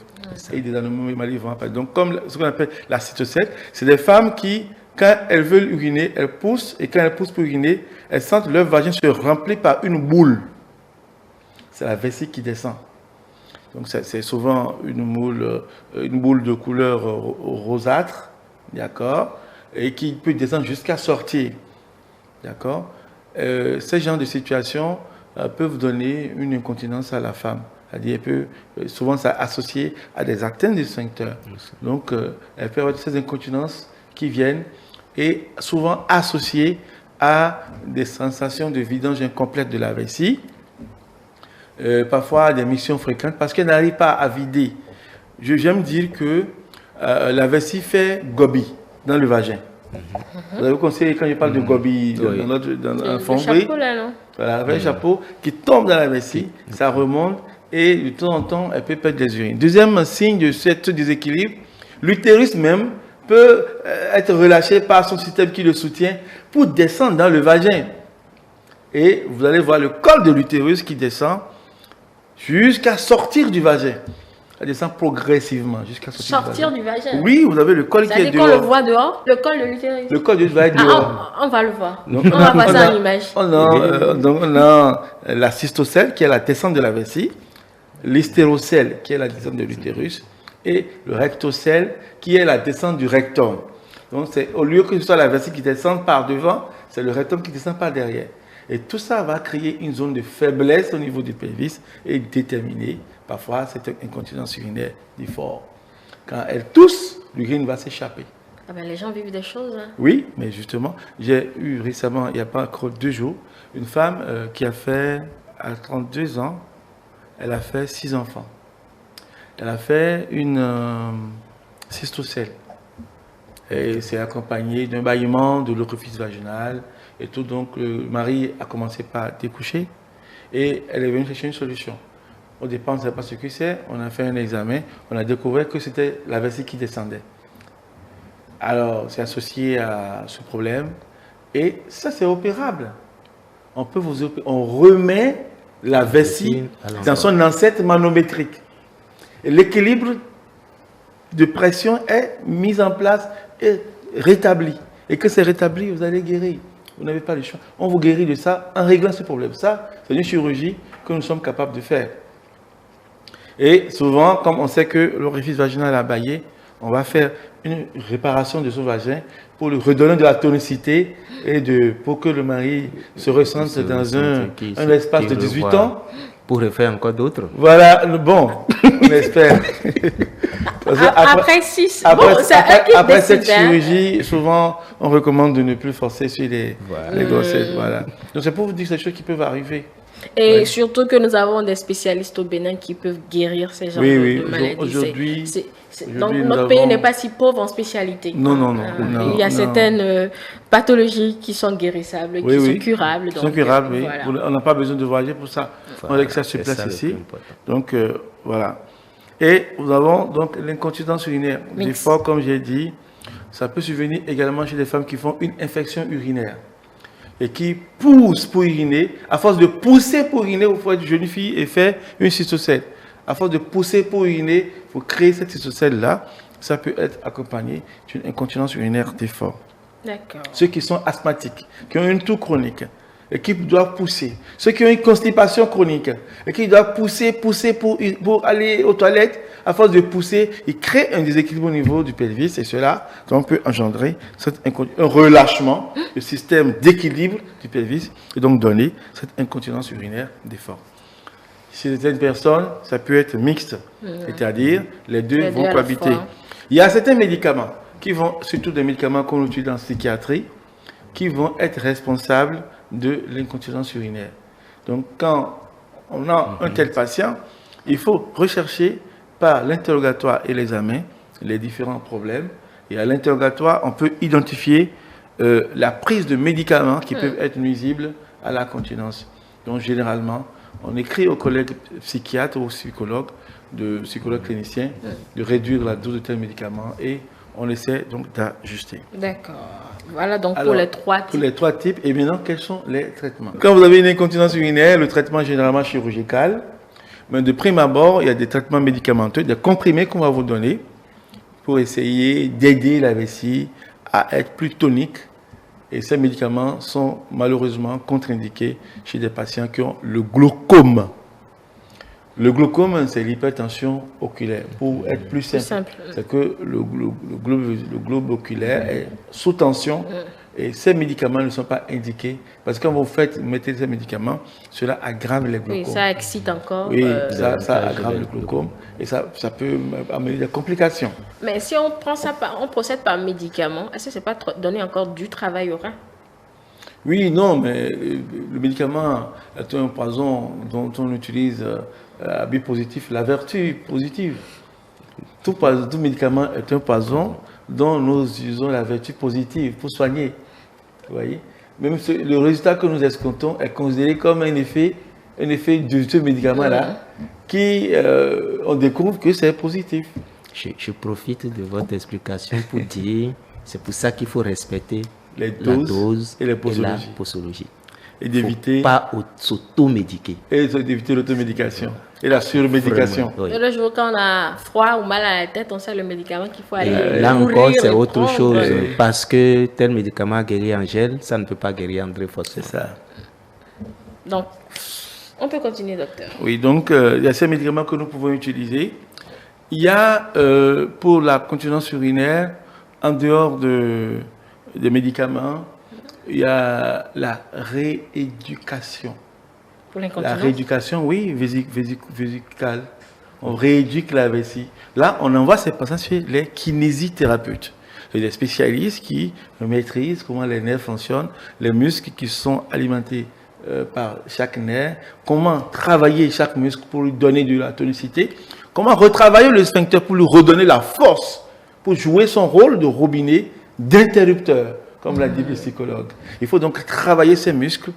Et des anomalies vont apparaître. Donc, comme ce qu'on appelle la cytocèle, c'est des femmes qui, quand elles veulent uriner, elles poussent, et quand elles poussent pour uriner, elles sentent leur vagin se remplir par une boule. C'est la vessie qui descend. Donc, c'est souvent une boule de couleur rosâtre, d'accord, et qui peut descendre jusqu'à sortir, d'accord. Ces genres de situations peuvent donner une incontinence à la femme. C'est-à-dire, souvent, ça associé à des atteintes du sphincter. Donc, elle peut avoir ces incontinences qui viennent et souvent associées à des sensations de vidange incomplète de la vessie. Parfois, des missions fréquentes parce qu'elle n'arrive pas à vider. J'aime dire que la vessie fait gobi dans le vagin. Vous avez conseillé quand je parle de gobi dans un fond. Le chapeau, là, non? Voilà, avec le chapeau qui tombe dans la vessie, ça remonte et de temps en temps, elle peut perdre des urines. Deuxième signe de ce déséquilibre, l'utérus même peut être relâché par son système qui le soutient pour descendre dans le vagin. Et vous allez voir le col de l'utérus qui descend jusqu'à sortir du vagin. Elle descend progressivement jusqu'à sortir du vagin. Oui, vous avez le col qui est dehors. Quand on le voit dehors, le col de l'utérus. Le col de l'utérus va être dehors. On va le voir. Donc, on va voir ça en image. Donc on a la cystocèle qui est la descente de la vessie, l'hystérocèle qui est la descente de l'utérus et le rectocèle qui est la descente du rectum. Donc au lieu que ce soit la vessie qui descende par devant, c'est le rectum qui descend par derrière. Et tout ça va créer une zone de faiblesse au niveau du pelvis et déterminer parfois cette incontinence urinaire dit fort. Quand elle tousse, l'urine va s'échapper. Ah ben, les gens vivent des choses. Hein. Oui, mais justement, j'ai eu récemment, il n'y a pas encore 2 jours, une femme qui a fait, à 32 ans, elle a fait 6 enfants. Elle a fait une cystocèle. Et c'est accompagné d'un bâillement, de l'orifice vaginal et tout. Donc, le mari a commencé par découcher et elle est venue chercher une solution. Au départ, on ne savait pas ce que c'est. On a fait un examen. On a découvert que c'était la vessie qui descendait. Alors, c'est associé à ce problème. Et ça, c'est opérable. On remet la vessie dans son ancêtre manométrique. Et l'équilibre de pression est mis en place et rétabli. Et que c'est rétabli, vous allez guérir. Vous n'avez pas le choix. On vous guérit de ça en réglant ce problème. Ça, c'est une chirurgie que nous sommes capables de faire. Et souvent, comme on sait que l'orifice vaginal a bâillé, on va faire une réparation de son vagin pour lui redonner de la tonicité et pour que le mari se ressente dans un espace de 18 ans. Pour refaire encore d'autres. Voilà, bon, on espère. Après 6, après cette chirurgie, souvent, on recommande de ne plus forcer sur les grossesses. Voilà. Donc, c'est pour vous dire ces choses qui peuvent arriver. Et surtout que nous avons des spécialistes au Bénin qui peuvent guérir ces genres de maladies. Aujourd'hui, donc notre pays n'est pas si pauvre en spécialité. Non. Il y a certaines pathologies qui sont guérissables, qui sont curables. Qui sont curables, oui. Voilà. On n'a pas besoin de voyager pour ça. On a que ça se place ici. Donc, voilà. Et nous avons donc l'incontinence urinaire. Des fois, comme j'ai dit, ça peut survenir également chez des femmes qui font une infection urinaire et qui poussent pour uriner. À force de pousser pour uriner, il faut être jeune fille et faire une cystocèle. À force de pousser pour uriner, il faut créer cette cystocèle-là. Ça peut être accompagné d'une incontinence urinaire d'effort. D'accord. Ceux qui sont asthmatiques, qui ont une toux chronique et qui doivent pousser. Ceux qui ont une constipation chronique et qui doivent pousser pour aller aux toilettes, à force de pousser, ils créent un déséquilibre au niveau du pelvis et cela donc, peut engendrer un relâchement du système d'équilibre du pelvis et donc donner cette incontinence urinaire d'effort. Chez certaines personnes, ça peut être mixte, c'est-à-dire les deux vont cohabiter. Il y a certains médicaments qui vont, surtout des médicaments qu'on utilise en psychiatrie, qui vont être responsables de l'incontinence urinaire. Donc, quand on a un tel patient, il faut rechercher par l'interrogatoire et l'examen les différents problèmes. Et à l'interrogatoire, on peut identifier la prise de médicaments qui peuvent être nuisibles à la continence. Donc, généralement, on écrit aux collègues psychiatres ou psychologues cliniciens de réduire la dose de tels médicaments et on essaie donc d'ajuster. D'accord. Voilà donc pour les 3 types. Pour les 3 types, et maintenant, quels sont les traitements? Quand vous avez une incontinence urinaire, le traitement est généralement chirurgical. Mais de prime abord, il y a des traitements médicamenteux, des comprimés qu'on va vous donner pour essayer d'aider la vessie à être plus tonique. Et ces médicaments sont malheureusement contre-indiqués chez des patients qui ont le glaucome. Le glaucome, c'est l'hypertension oculaire. Pour être plus simple. C'est que le globe oculaire est sous tension et ces médicaments ne sont pas indiqués. Parce que quand vous mettez ces médicaments, cela aggrave les glaucomes. Oui, ça excite encore. Oui, ça aggrave le glaucome et ça peut amener des complications. Mais si on prend ça, on procède par médicament, est-ce que ce n'est pas donner encore du travail au rein? Oui, non, mais le médicament est un poison dont on utilise à but positif, la vertu positive. Tout médicament est un poison dont nous utilisons la vertu positive pour soigner. Vous voyez? Même le résultat que nous escomptons est considéré comme un effet de ce médicament-là, qui on découvre que c'est positif. Je profite de votre explication pour dire, c'est pour ça qu'il faut respecter la dose et la posologie. Et d'éviter... Pas s'auto-médiquer. Et d'éviter l'automédication et la surmédication. Oui. Le jour quand on a froid ou mal à la tête, on sait le médicament qu'il faut aller là encore, c'est autre prendre. chose. Parce que tel médicament guérit en gel, ça ne peut pas guérir en greffe. C'est ça. Donc, on peut continuer, docteur. Oui, donc il y a ces médicaments que nous pouvons utiliser. Il y a pour la continence urinaire, en dehors des médicaments, il y a la rééducation. Pour l'incontinence? La rééducation, oui, vésicale. On rééduque la vessie. Là, on envoie ces patients chez les kinésithérapeutes. C'est des spécialistes qui maîtrisent comment les nerfs fonctionnent, les muscles qui sont alimentés par chaque nerf, comment travailler chaque muscle pour lui donner de la tonicité, comment retravailler le sphincter pour lui redonner la force, pour jouer son rôle de robinet, d'interrupteur, comme l'a dit le psychologue. Il faut donc travailler ces muscles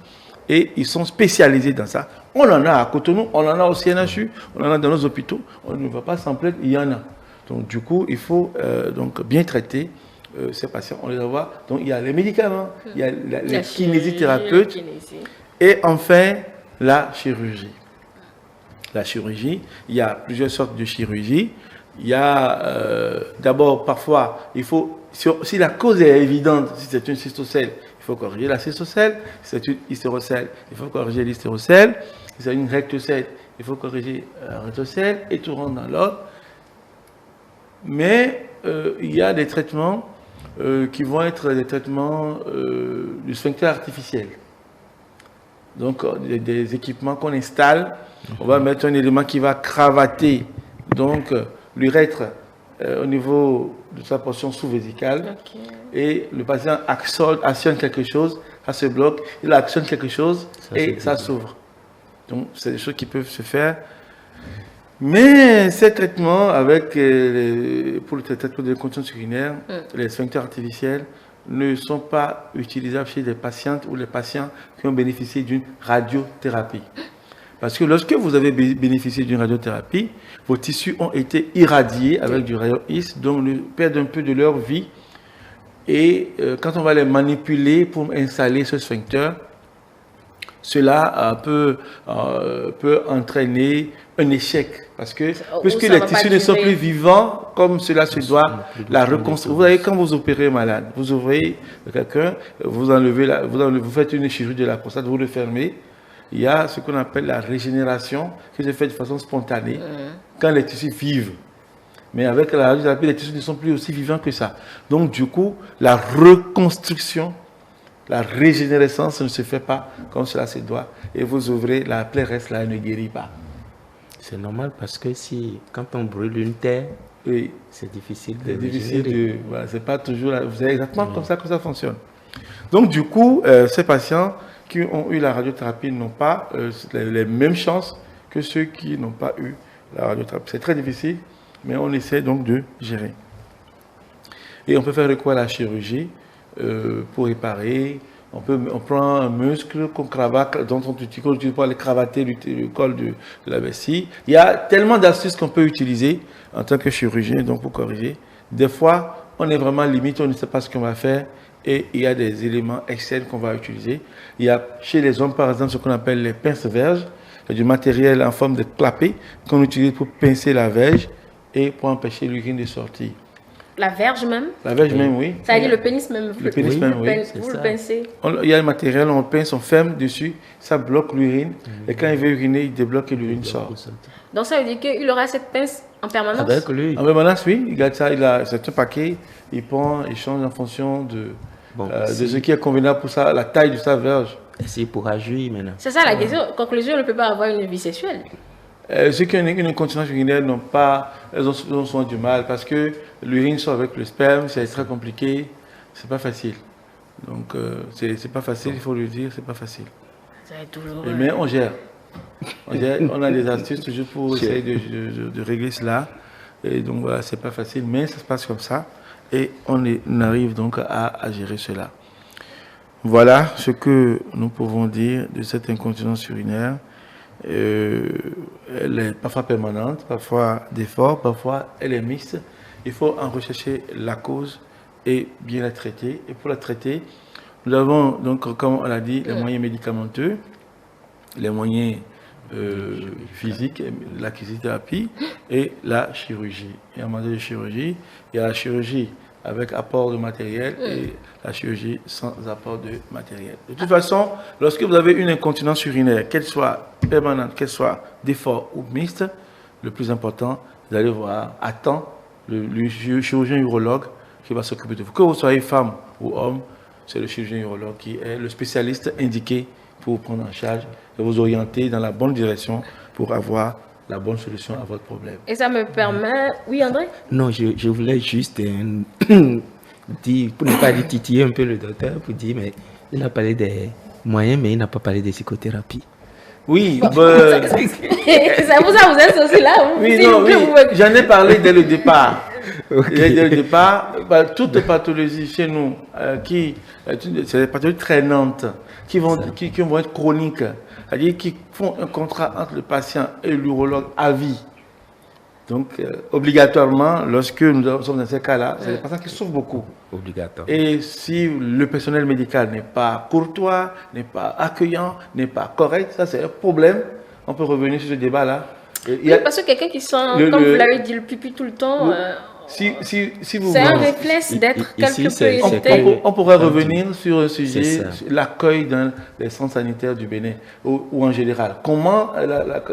et ils sont spécialisés dans ça. On en a à Cotonou, on en a au CNHU, on en a dans nos hôpitaux, on ne va pas s'en plaindre, il y en a. Donc du coup, il faut donc bien traiter ces patients, on les envoie. Donc il y a les médicaments, il y a les kinésithérapeutes et enfin la chirurgie. La chirurgie, il y a plusieurs sortes de chirurgie. Il y a d'abord parfois, il faut, si la cause est évidente, si c'est une cystocèle, il faut corriger la cystocèle. Si c'est une hystérocèle, il faut corriger l'hystérocèle. Si c'est une rectocèle, il faut corriger la rectocèle et tout rentre dans l'ordre. Mais il y a des traitements qui vont être des traitements du sphincter artificiel. Donc des équipements qu'on installe. On va mettre un élément qui va cravater donc l'urètre au niveau de sa portion sous-vésicale. Okay. Et le patient actionne quelque chose, ça se bloque, il actionne quelque chose et ça s'ouvre. Donc c'est des choses qui peuvent se faire. Mais ces traitements pour le traitement de l'incontinence urinaire, les sphincters artificiels ne sont pas utilisables chez des patientes ou les patients qui ont bénéficié d'une radiothérapie. Parce que lorsque vous avez bénéficié d'une radiothérapie, vos tissus ont été irradiés avec du rayon X, donc ils perdent un peu de leur vie. Et quand on va les manipuler pour installer ce sphincter, cela peut entraîner un échec. Parce que puisque les tissus ne sont plus vivants, comme cela se doit, la reconstruire. Vous voyez, quand vous opérez un malade, vous ouvrez quelqu'un, vous faites une chirurgie de la prostate, vous le fermez. Il y a ce qu'on appelle la régénération qui se fait de façon spontanée quand les tissus vivent. Mais avec la radiothérapie, les tissus ne sont plus aussi vivants que ça. Donc du coup, la reconstruction, la régénérescence ne se fait pas comme cela se doit. Et vous ouvrez, la plaie reste là, elle ne guérit pas. C'est normal parce que quand on brûle une terre, oui, c'est difficile de régénérer. Voilà, c'est pas toujours... Vous avez exactement comme ça que ça fonctionne. Donc du coup, ces patients qui ont eu la radiothérapie n'ont pas les mêmes chances que ceux qui n'ont pas eu la radiothérapie. C'est très difficile, mais on essaie donc de gérer. Et on peut faire recours à la chirurgie pour réparer. On prend un muscle qu'on cravate, dont on utilise pour aller cravater le col de la vessie. Il y a tellement d'astuces qu'on peut utiliser en tant que chirurgien, donc pour corriger. Des fois, on est vraiment limite, on ne sait pas ce qu'on va faire. Et il y a des éléments externes qu'on va utiliser. Il y a chez les hommes, par exemple, ce qu'on appelle les pinces-verges. du matériel en forme de clapet qu'on utilise pour pincer la verge et pour empêcher l'urine de sortir. La verge même? La verge même, oui. Ça veut dire le pénis même? Le pénis même, oui. Vous le pincez? Il y a le matériel, on pince, on ferme dessus, ça bloque l'urine. Et quand il veut uriner, il débloque et l'urine sort. Donc ça veut dire qu'il aura cette pince en permanence? Avec lui. En permanence, oui. Il garde ça, c'est un paquet. Il prend, il change en fonction de ce qui est convenable pour ça, la taille de sa verge. Et pourra jouir maintenant. C'est ça la question. Conclusion, on ne peut pas avoir une vie sexuelle. Ceux qui ont une incontinence urinaire n'ont pas, elles ont souvent du mal parce que l'urine sort avec le sperme, c'est très compliqué, c'est pas facile. Donc c'est pas facile, il faut le dire, c'est pas facile. Ça va être douloureux. Mais on gère. On a des astuces toujours pour essayer de régler cela. Et donc voilà, c'est pas facile, mais ça se passe comme ça. Et on arrive donc à gérer cela. Voilà ce que nous pouvons dire de cette incontinence urinaire. Elle est parfois permanente, parfois d'effort, parfois elle est mixte. Il faut en rechercher la cause et bien la traiter. Et pour la traiter, nous avons donc, comme on l'a dit, les moyens médicamenteux, les moyens physiques, la kinésithérapie et la chirurgie. Et en matière de chirurgie, il y a la chirurgie avec apport de matériel et la chirurgie sans apport de matériel. De toute façon, lorsque vous avez une incontinence urinaire, qu'elle soit permanente, qu'elle soit d'effort ou mixte, le plus important, vous allez voir à temps le chirurgien urologue qui va s'occuper de vous. Que vous soyez femme ou homme, c'est le chirurgien urologue qui est le spécialiste indiqué pour vous prendre en charge et vous orienter dans la bonne direction pour avoir la bonne solution à votre problème. Et ça me permet... Oui, André? Non, je voulais juste dire, pour ne pas dire titiller un peu le docteur, pour dire, mais il a parlé des moyens, mais il n'a pas parlé des psychothérapes. Oui, ça vous êtes aussi là? Oui, non, oui. J'en ai parlé dès le départ. Okay. Dès le départ, toutes pathologies chez nous, c'est des pathologies traînantes, qui vont être chroniques, c'est-à-dire qui font un contrat entre le patient et l'urologue à vie. Donc, obligatoirement, lorsque nous sommes dans ces cas-là, c'est des patients qui souffrent beaucoup. Obligatoire. Et si le personnel médical n'est pas courtois, n'est pas accueillant, n'est pas correct, ça c'est un problème. On peut revenir sur ce débat-là. Oui, parce que quelqu'un qui sent, comme vous l'avez dit, le pipi tout le temps... Si vous c'est un réflexe d'être quelque peu irrité. On pourrait revenir sur un sujet, l'accueil dans les centres sanitaires du Bénin ou en général. Comment,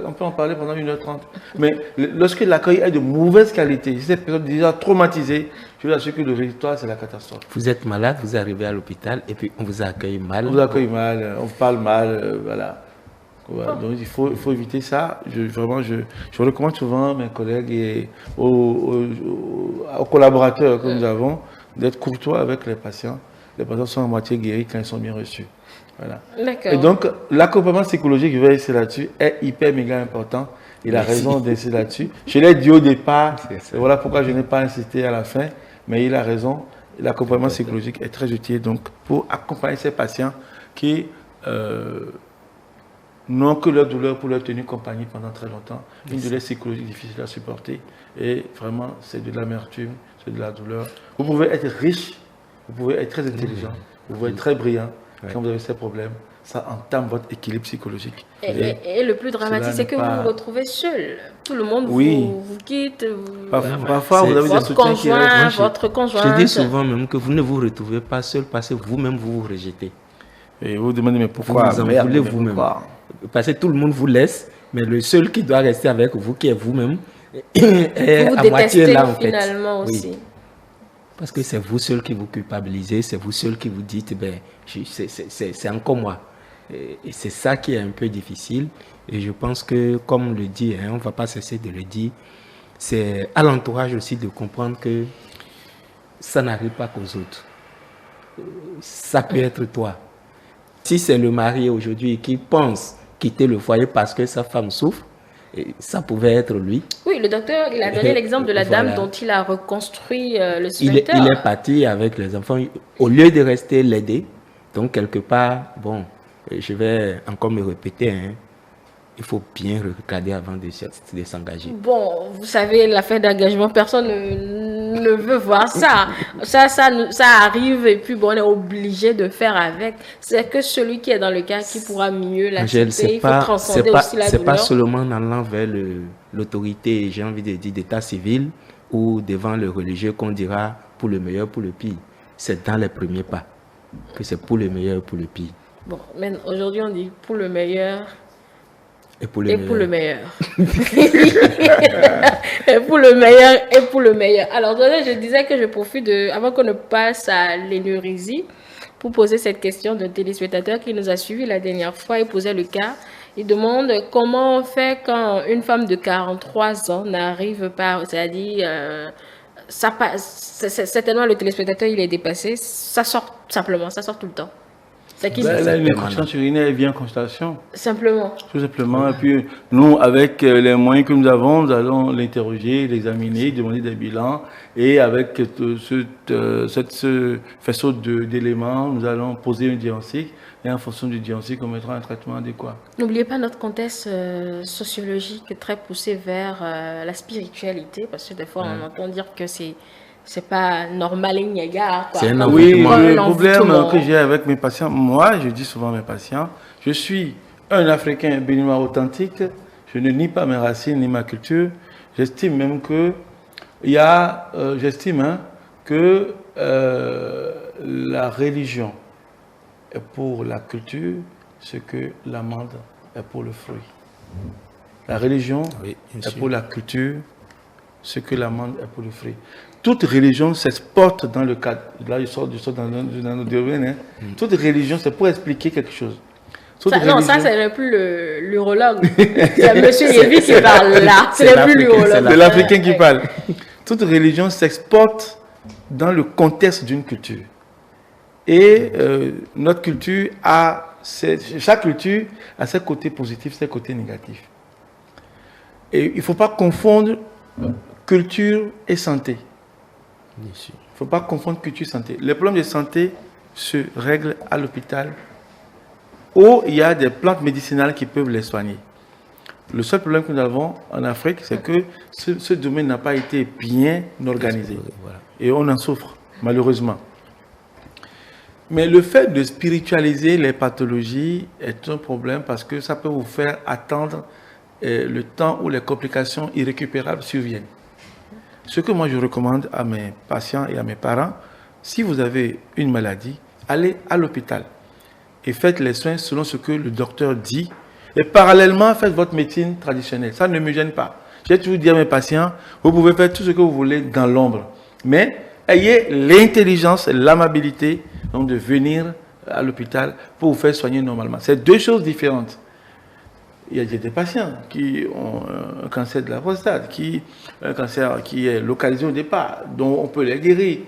on peut en parler pendant 1h30, mais lorsque l'accueil est de mauvaise qualité, si cette personne est déjà traumatisée, je vous assure que le résultat, c'est la catastrophe. Vous êtes malade, vous arrivez à l'hôpital et puis on vous accueille mal. On vous accueille mal, on vous parle mal, voilà. Voilà, donc il faut éviter ça. Je recommande souvent à mes collègues et aux collaborateurs que nous avons d'être courtois avec les patients. Les patients sont à moitié guéris quand ils sont bien reçus. Voilà. Et donc, l'accompagnement psychologique, je vais essayer là-dessus, est hyper méga important. Il a raison d'insister là-dessus. Je l'ai dit au départ, et voilà pourquoi je n'ai pas insisté à la fin, mais il a raison. L'accompagnement psychologique est très utile donc, pour accompagner ces patients qui... n'ont que leur douleur pour leur tenir compagnie pendant très longtemps. Une douleur psychologique difficile à supporter. Et vraiment, c'est de l'amertume, c'est de la douleur. Vous pouvez être riche, vous pouvez être très intelligent, vous pouvez être très brillant. Quand vous avez ces problèmes, ça entame votre équilibre psychologique. Et le plus dramatique, c'est que vous vous retrouvez seul. Tout le monde vous quitte. Parfois, vous avez des soutiens qui restent. Votre conjoint. Je dis souvent même que vous ne vous retrouvez pas seul parce que vous-même, vous vous rejetez. Et vous vous demandez, mais pourquoi? Vous en voulez vous-même. Parce que tout le monde vous laisse, mais le seul qui doit rester avec vous, qui est vous-même, est à moitié là en fait. Finalement aussi. Oui. Parce que c'est vous seul qui vous culpabilisez, c'est vous seul qui vous dites, ben, c'est encore moi. Et c'est ça qui est un peu difficile. Et je pense que, comme on le dit, on ne va pas cesser de le dire, c'est à l'entourage aussi de comprendre que ça n'arrive pas qu'aux autres. Ça peut être toi. Si c'est le mari aujourd'hui qui pense quitter le foyer parce que sa femme souffre, ça pouvait être lui. Oui, le docteur, il a donné l'exemple de la dame dont il a reconstruit le sphincter. Il est parti avec les enfants, au lieu de rester l'aider. Donc, quelque part, bon, je vais encore me répéter, il faut bien regarder avant de s'engager. Bon, vous savez, l'affaire d'engagement, personne ne ne veut voir ça. Ça arrive et puis bon, on est obligé de faire avec. C'est que celui qui est dans le cas qui pourra mieux l'accepter. Il faut transcender aussi la douleur. C'est pas seulement en allant vers l'autorité, j'ai envie de dire, d'état civil ou devant le religieux qu'on dira pour le meilleur, pour le pire. C'est dans les premiers pas que c'est pour le meilleur, pour le pire. Bon, mais aujourd'hui on dit pour le meilleur. Et pour le meilleur. Et pour le meilleur, et pour le meilleur. Alors, je disais que je profite avant qu'on ne passe à l'énurésie, pour poser cette question d'un téléspectateur qui nous a suivi la dernière fois. Il posait le cas. Il demande comment on fait quand une femme de 43 ans n'arrive pas, c'est-à-dire, certainement le téléspectateur, il est dépassé. Ça sort simplement, ça sort tout le temps. Là, une incontinence urinaire vient en constatation. Simplement. Tout simplement. Et puis, nous, avec les moyens que nous avons, nous allons l'interroger, l'examiner, demander des bilans. Et avec ce faisceau d'éléments, nous allons poser un diagnostic. Et en fonction du diagnostic, on mettra un traitement adéquat. N'oubliez pas notre contexte sociologique très poussé vers la spiritualité. Parce que des fois, on entend dire que c'est pas normal, c'est un le problème que j'ai avec mes patients, moi, je dis souvent à mes patients, je suis un Africain béninois authentique, je ne nie pas mes racines ni ma culture. J'estime même que la religion est pour la culture ce que l'amande est pour le fruit. La religion est pour la culture ce que l'amande est pour le fruit. Toute religion s'exporte dans le cadre, là je sors dans notre domaine, toute religion c'est pour expliquer quelque chose. Non, ça c'est plus l'urologue, c'est M. Lévy qui parle là, c'est plus l'urologue. C'est l'Africain qui parle. Toute religion s'exporte dans le contexte d'une culture. Et notre culture chaque culture a ses côtés positifs, ses côtés négatifs. Et il ne faut pas confondre culture et santé. Il ne faut pas confondre culture et santé. Les problèmes de santé se règlent à l'hôpital où il y a des plantes médicinales qui peuvent les soigner. Le seul problème que nous avons en Afrique, c'est que ce domaine n'a pas été bien organisé. Voilà. Et on en souffre, malheureusement. Mais le fait de spiritualiser les pathologies est un problème parce que ça peut vous faire attendre le temps où les complications irrécupérables surviennent. Ce que moi je recommande à mes patients et à mes parents, si vous avez une maladie, allez à l'hôpital et faites les soins selon ce que le docteur dit. Et parallèlement, faites votre médecine traditionnelle. Ça ne me gêne pas. J'ai toujours dit à mes patients, vous pouvez faire tout ce que vous voulez dans l'ombre. Mais ayez l'intelligence et l'amabilité de venir à l'hôpital pour vous faire soigner normalement. C'est deux choses différentes. Il y a des patients qui ont un cancer de la prostate, un cancer qui est localisé au départ, dont on peut les guérir.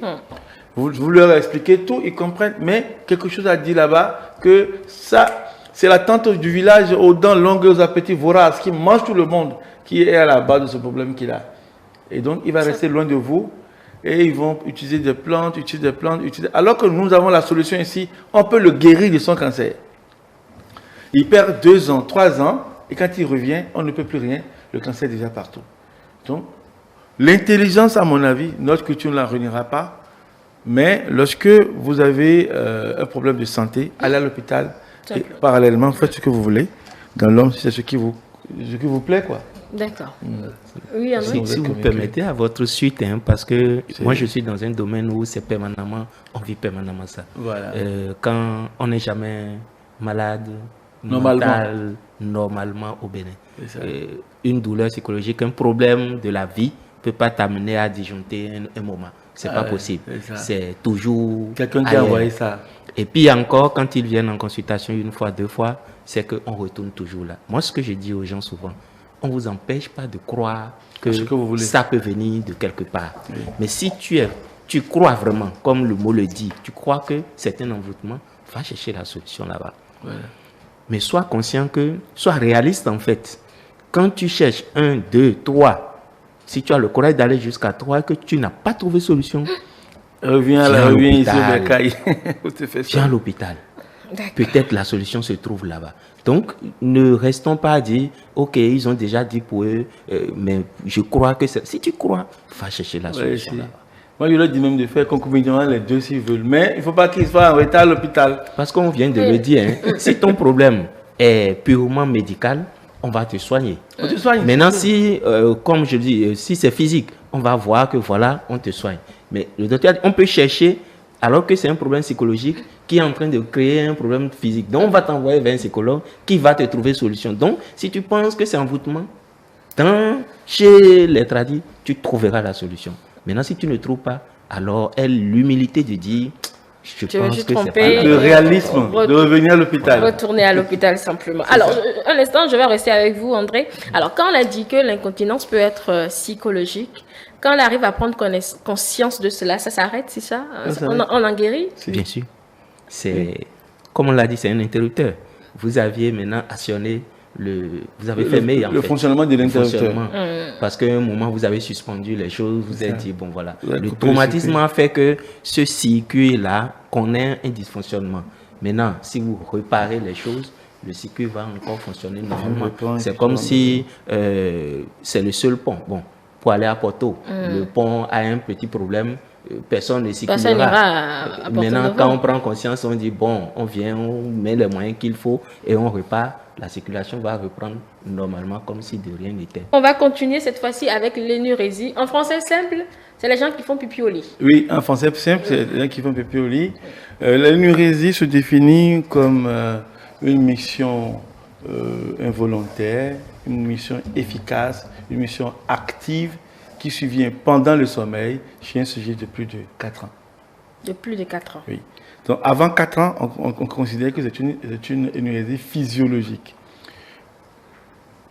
Vous leur expliquez tout, ils comprennent, mais quelque chose a dit là-bas que ça, c'est la tante du village aux dents longues et aux appétits voraces qui mange tout le monde, qui est à la base de ce problème qu'il a. Et donc, il va rester loin de vous et ils vont utiliser des plantes, alors que nous avons la solution ici, on peut le guérir de son cancer. Il perd 2 ans, 3 ans, et quand il revient, on ne peut plus rien. Le cancer est déjà partout. Donc, l'intelligence, à mon avis, notre culture ne la réunira pas. Mais lorsque vous avez un problème de santé, allez à l'hôpital et parallèlement, faites ce que vous voulez. Dans l'homme, c'est ce qui vous plaît, quoi. D'accord. Oui, si vous permettez à votre suite, parce que moi je suis dans un domaine où c'est permanemment, on vit permanemment ça. Voilà. Quand on n'est jamais malade, normalement au Bénin. Une douleur psychologique, un problème de la vie ne peut pas t'amener à disjoncter un moment. C'est pas possible. C'est toujours quelqu'un qui a envoyé ça. Et puis encore, quand ils viennent en consultation 1 fois, 2 fois, c'est qu'on retourne toujours là. Moi, ce que je dis aux gens souvent, on ne vous empêche pas de croire que ça peut venir de quelque part. Oui. Mais si tu crois vraiment, comme le mot le dit, tu crois que c'est un envoûtement, va chercher la solution là-bas. Voilà. Mais sois conscient sois réaliste en fait. Quand tu cherches 1, 2, 3, si tu as le courage d'aller jusqu'à 3 et que tu n'as pas trouvé solution, reviens ici au Bercail. Viens à l'hôpital. Peut-être la solution se trouve là-bas. Donc, ne restons pas à dire, ok, ils ont déjà dit pour eux, mais je crois que c'est... Si tu crois, va chercher la solution là-bas. Moi, je leur dis même de faire concomitamment les deux s'ils veulent. Mais il ne faut pas qu'ils soient en retard à l'hôpital. Parce qu'on vient de le dire, hein, si ton problème est purement médical, on va te soigner. On te soigne. Maintenant, si, comme je dis, si c'est physique, on va voir que voilà, on te soigne. Mais le docteur, on peut chercher, alors que c'est un problème psychologique qui est en train de créer un problème physique. Donc, on va t'envoyer vers un psychologue qui va te trouver solution. Donc, si tu penses que c'est envoûtement, chez les tradis, tu trouveras la solution. Maintenant, si tu ne trouves pas, alors l'humilité de dire, je pense que c'est pas le réalisme de revenir à l'hôpital. Retourner à l'hôpital simplement. Alors, un instant, je vais rester avec vous, André. Alors, quand on a dit que l'incontinence peut être psychologique, quand on arrive à prendre conscience de cela, ça s'arrête, c'est ça? On en guérit? Bien sûr. C'est, comme on l'a dit, c'est un interrupteur. Vous aviez maintenant actionné vous avez fermé le fonctionnement de l'interrupteur. Parce qu'à un moment, vous avez suspendu les choses, vous avez dit, bon voilà. Le traumatisme a fait que ce circuit-là connaît un dysfonctionnement. Maintenant, si vous réparez les choses, le circuit va encore fonctionner normalement. C'est comme si c'est le seul pont. Bon, pour aller à Porto, le pont a un petit problème. Personne ne circulera. Maintenant, quand on prend conscience, on dit, bon, on vient, on met les moyens qu'il faut et on repart. La circulation va reprendre normalement comme si de rien n'était. On va continuer cette fois-ci avec l'énurésie. En français simple, c'est les gens qui font pipi au lit. Oui, en français simple, c'est les gens qui font pipi au lit. L'énurésie se définit comme une mission involontaire, une mission efficace, une mission active qui survient pendant le sommeil chez un sujet de plus de 4 ans. De plus de 4 ans. Oui. Donc, avant 4 ans, on considère que c'est une énurésie physiologique.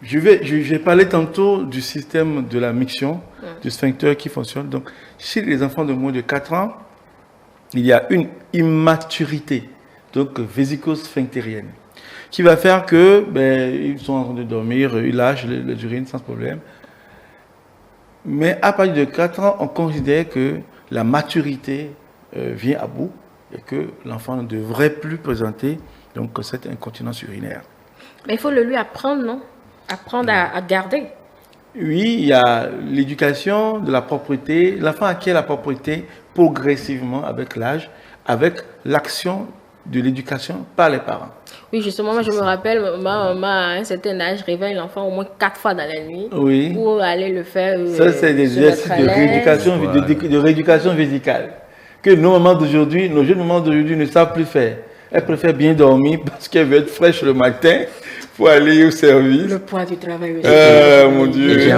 Je vais parler tantôt du système de la miction, du sphincter qui fonctionne. Donc, chez les enfants de moins de 4 ans, il y a une immaturité, donc vésico-sphinctérienne, qui va faire que ils sont en train de dormir, ils lâchent les urines sans problème. Mais à partir de 4 ans, on considère que la maturité vient à bout et que l'enfant ne devrait plus présenter donc, cette incontinence urinaire. Mais il faut le lui apprendre, non? Apprendre à garder. Oui, il y a l'éducation de la propreté. L'enfant acquiert la propreté progressivement avec l'âge, avec l'action de l'éducation par les parents. Oui, justement, moi je me rappelle, ma maman à un certain âge réveille l'enfant au moins 4 fois dans la nuit pour aller le faire. Ça, c'est des exercices de rééducation vésicale que nos mamans d'aujourd'hui, nos jeunes mamans d'aujourd'hui ne savent plus faire. Elles préfèrent bien dormir parce qu'elles veulent être fraîches le matin pour aller au service. Le poids du travail aussi. Mon Dieu. J'ai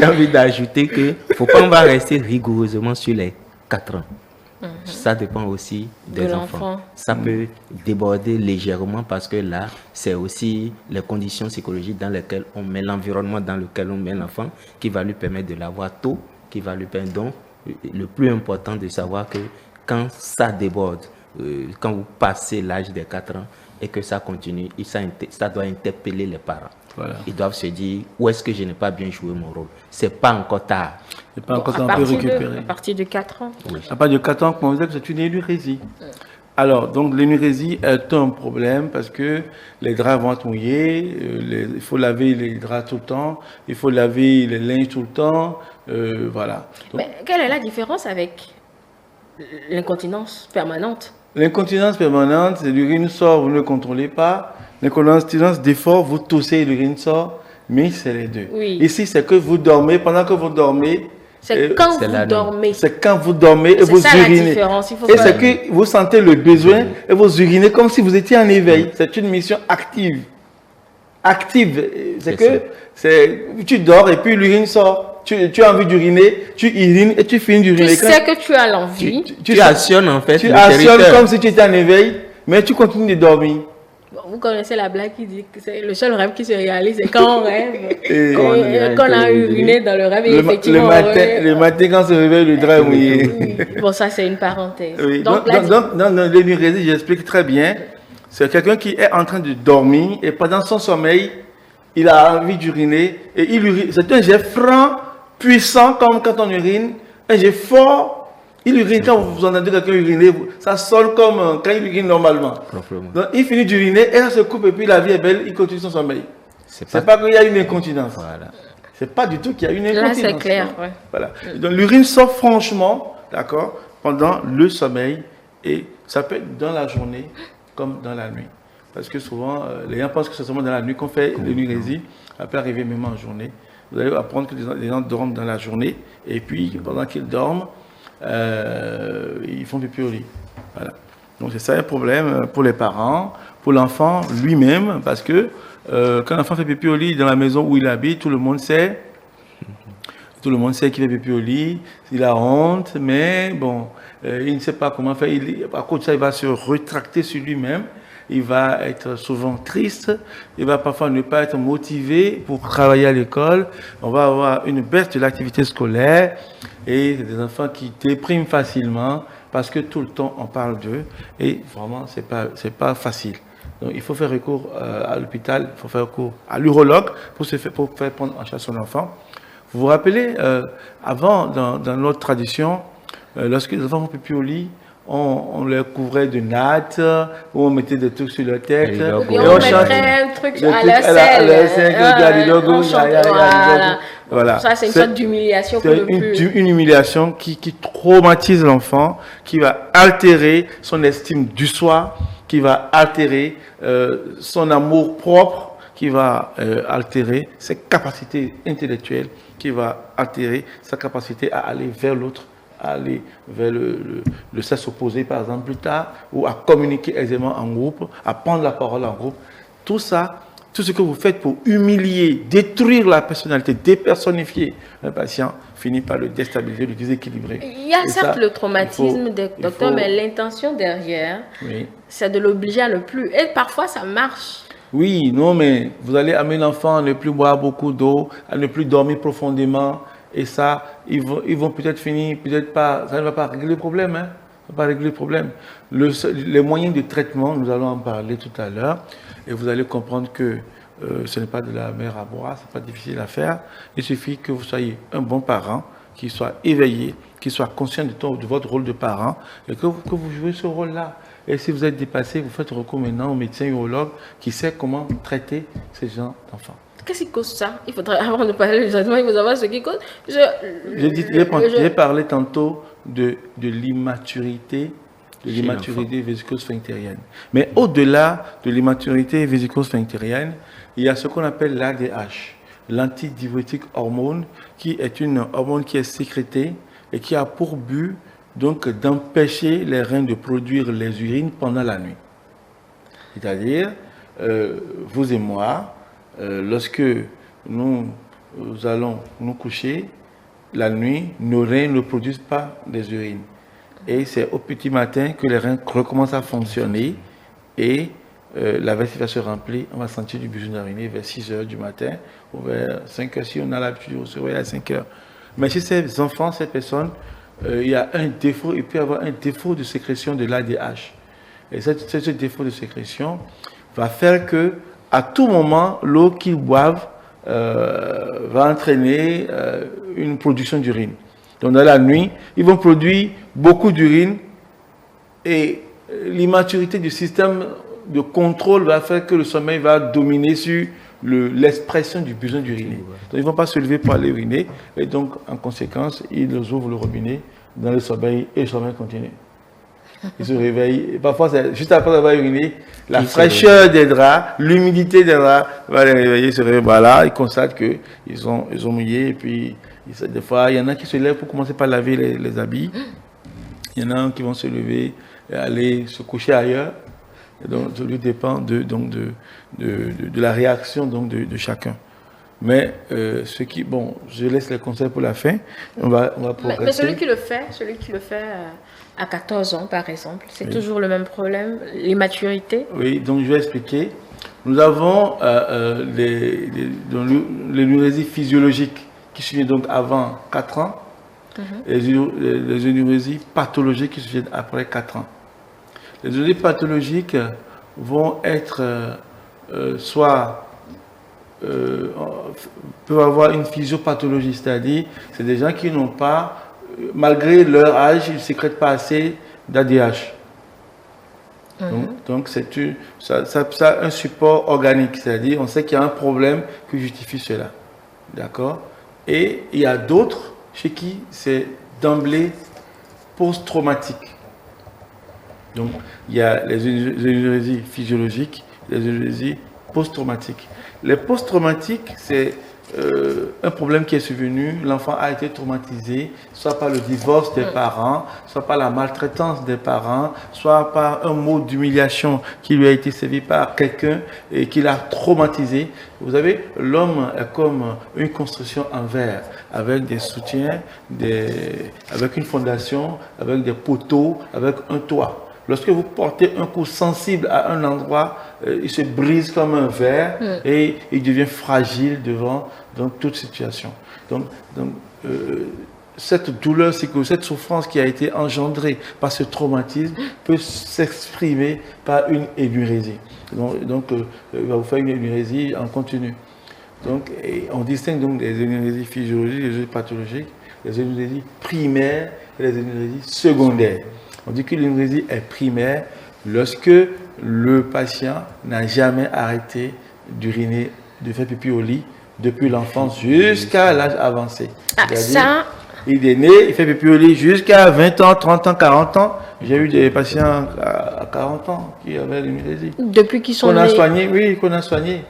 envie d'ajouter que faut pas on va rester rigoureusement sur les 4 ans. Ça dépend aussi des enfants. Ça peut déborder légèrement parce que là, c'est aussi les conditions psychologiques dans lesquelles on met l'environnement dans lequel on met l'enfant qui va lui permettre de l'avoir tôt, qui va lui permettre. Donc, le plus important de savoir que quand ça déborde, quand vous passez l'âge des 4 ans et que ça continue, ça doit interpeller les parents. Voilà. Ils doivent se dire, où est-ce que je n'ai pas bien joué mon rôle? C'est pas encore tard. C'est pas encore tard, on peut récupérer. À partir de 4 ans. Oui. À partir de 4 ans, on dit que c'est une énurésie. Alors, donc l'énurésie est un problème parce que les draps vont être mouillés, il faut laver les draps tout le temps, il faut laver les linges tout le temps, voilà. Donc, mais quelle est la différence avec l'incontinence permanente? L'incontinence permanente, c'est l'urine sort, vous ne le contrôlez pas. L'incontinence d'effort, vous toussez, l'urine sort, mais c'est les deux. Oui. Ici, c'est que vous dormez, pendant que vous dormez. C'est quand vous dormez. C'est quand vous dormez et vous urinez. Et c'est que vous sentez le besoin et vous urinez comme si vous étiez en éveil. C'est une mission active. Active. C'est que tu dors et puis l'urine sort. Tu as envie d'uriner, tu urines et tu finis d'uriner. Tu sais que tu as l'envie. Tu actionnes en fait. Tu actionnes comme si tu étais en éveil, mais tu continues de dormir. Vous connaissez la blague qui dit que c'est le seul rêve qui se réalise, c'est quand on rêve, qu'on a uriné dans le rêve et effectivement le matin quand on se réveille, le drap est mouillé. Bon, ça c'est une parenthèse. Oui. Donc dans l'énurésie, j'explique très bien, c'est quelqu'un qui est en train de dormir et pendant son sommeil, il a envie d'uriner et il urine. C'est un jet franc, puissant comme quand on urine, un jet fort. Il urine, quand vous entendez quelqu'un uriner, ça sonne comme quand il urine normalement. Donc il finit d'uriner, elle se coupe et puis la vie est belle, il continue son sommeil. C'est pas qu'il y a une incontinence. Voilà. C'est pas du tout qu'il y a une incontinence. Là, c'est clair. Ouais. Voilà. Donc, l'urine sort franchement, d'accord, pendant le sommeil et ça peut être dans la journée comme dans la nuit. Parce que souvent, les gens pensent que c'est seulement dans la nuit qu'on fait l'énurésie. Ça peut arriver même en journée. Vous allez apprendre que les gens dorment dans la journée et puis pendant qu'ils dorment, ils font pipi au lit. Voilà. Donc c'est ça un problème pour les parents, pour l'enfant lui-même, parce que quand l'enfant fait pipi au lit dans la maison où il habite, tout le monde sait qu'il fait pipi au lit, il a honte, mais bon, il ne sait pas comment faire. À cause de ça, il va se rétracter sur lui-même. Il va être souvent triste, il va parfois ne pas être motivé pour travailler à l'école. On va avoir une baisse de l'activité scolaire et des enfants qui dépriment facilement parce que tout le temps on parle d'eux et vraiment c'est pas facile. Donc il faut faire recours à l'hôpital, il faut faire recours à l'urologue pour faire prendre en charge son enfant. Vous vous rappelez, avant dans notre tradition, lorsque les enfants font pipi au lit, on les couvrait de nattes, ou on mettait des trucs sur leur tête. Et on mettrait un truc à la selle. Voilà. Ça, c'est une sorte d'humiliation. C'est une humiliation qui traumatise l'enfant, qui va altérer son estime du soi, qui va altérer son amour propre, qui va altérer ses capacités intellectuelles, qui va altérer sa capacité à aller vers l'autre, à aller vers le sexe opposé, par exemple, plus tard, ou à communiquer aisément en groupe, à prendre la parole en groupe. Tout ça, tout ce que vous faites pour humilier, détruire la personnalité, dépersonnifier un patient, finit par le déstabiliser, le déséquilibrer. Il y a certes le traumatisme, docteur, mais l'intention derrière, c'est de l'obliger à ne plus. Et parfois, ça marche. Oui, non, mais vous allez amener l'enfant à ne plus boire beaucoup d'eau, à ne plus dormir profondément. Et ça, ils vont peut-être finir, peut-être pas, ça ne va pas régler le problème. Hein? Ça ne va pas régler le problème. Les moyens de traitement, nous allons en parler tout à l'heure. Et vous allez comprendre que ce n'est pas de la mer à boire, ce n'est pas difficile à faire. Il suffit que vous soyez un bon parent, qui soit éveillé, qui soit conscient de votre rôle de parent, et que vous jouez ce rôle-là. Et si vous êtes dépassé, vous faites recours maintenant au médecin urologue qui sait comment traiter ces gens d'enfants. Qu'est-ce qui cause ça? Il faudrait, avant de parler du traitement, il faut savoir ce qui cause. J'ai parlé tantôt de l'immaturité, vésico-sphinctérienne. Mais au-delà de l'immaturité vésico-sphinctérienne, il y a ce qu'on appelle l'ADH, l'antidiurétique hormone, qui est une hormone qui est sécrétée et qui a pour but donc d'empêcher les reins de produire les urines pendant la nuit. C'est-à-dire, vous et moi, lorsque nous allons nous coucher, la nuit, nos reins ne produisent pas des urines. Et c'est au petit matin que les reins recommencent à fonctionner et la vessie va se remplir. On va sentir du besoin d'uriner vers 6 h du matin ou vers 5 h si on a l'habitude de se réveiller à 5 h. Mais chez ces enfants, ces personnes, il y a un défaut, il peut y avoir un défaut de sécrétion de l'ADH. Et ce défaut de sécrétion va faire que à tout moment, l'eau qu'ils boivent va entraîner une production d'urine. Donc dans la nuit, ils vont produire beaucoup d'urine et l'immaturité du système de contrôle va faire que le sommeil va dominer sur l'expression du besoin d'uriner. Donc ils ne vont pas se lever pour aller uriner et donc en conséquence, ils ouvrent le robinet dans le sommeil et le sommeil continue. Ils se réveillent. Et parfois, juste après avoir uriné, la fraîcheur des draps, l'humidité des draps va les réveiller, se réveiller. Voilà, ils constatent qu'ils ont mouillé. Et puis, des fois, il y en a qui se lèvent pour commencer par laver les habits. Il y en a qui vont se lever et aller se coucher ailleurs. Et donc, ça lui dépend de la réaction donc, de chacun. Mais je laisse les conseils pour la fin. On va progresser. Mais celui qui le fait à 14 ans, par exemple, c'est toujours le même problème, l'immaturité. Oui, donc je vais expliquer. Nous avons l'énurésie physiologique qui se vient donc avant 4 ans, et les énurésies pathologiques qui se viennent après 4 ans. Les énurésies pathologiques vont être peuvent avoir une physiopathologie, c'est-à-dire c'est des gens qui n'ont pas, malgré leur âge, ils ne sécrètent pas assez d'ADH. Donc ça a un support organique, c'est-à-dire on sait qu'il y a un problème qui justifie cela. D'accord? Et il y a d'autres chez qui c'est d'emblée post-traumatique. Donc, il y a les énurésies physiologiques, les énurésies post-traumatiques. Les post-traumatiques, c'est un problème qui est survenu, l'enfant a été traumatisé, soit par le divorce des parents, soit par la maltraitance des parents, soit par un mot d'humiliation qui lui a été servi par quelqu'un et qui l'a traumatisé. Vous savez, l'homme est comme une construction en verre, avec des soutiens, avec une fondation, avec des poteaux, avec un toit. Lorsque vous portez un coup sensible à un endroit, il se brise comme un verre et il devient fragile devant toute situation. Donc cette douleur, cette souffrance qui a été engendrée par ce traumatisme peut s'exprimer par une énurésie. Donc il va vous faire une énurésie en continu. Donc, on distingue donc les énurésies physiologiques, les énurésies pathologiques, les énurésies primaires et les énurésies secondaires. On dit que l'énurésie est primaire lorsque le patient n'a jamais arrêté d'uriner, de faire pipi au lit depuis l'enfance jusqu'à l'âge avancé. Il est né, il fait pipi au lit jusqu'à 20 ans, 30 ans, 40 ans. J'ai eu des patients à 40 ans qui avaient l'énurésie. Depuis qu'ils sont nés. Qu'on a soigné, oui, qu'on a soigné.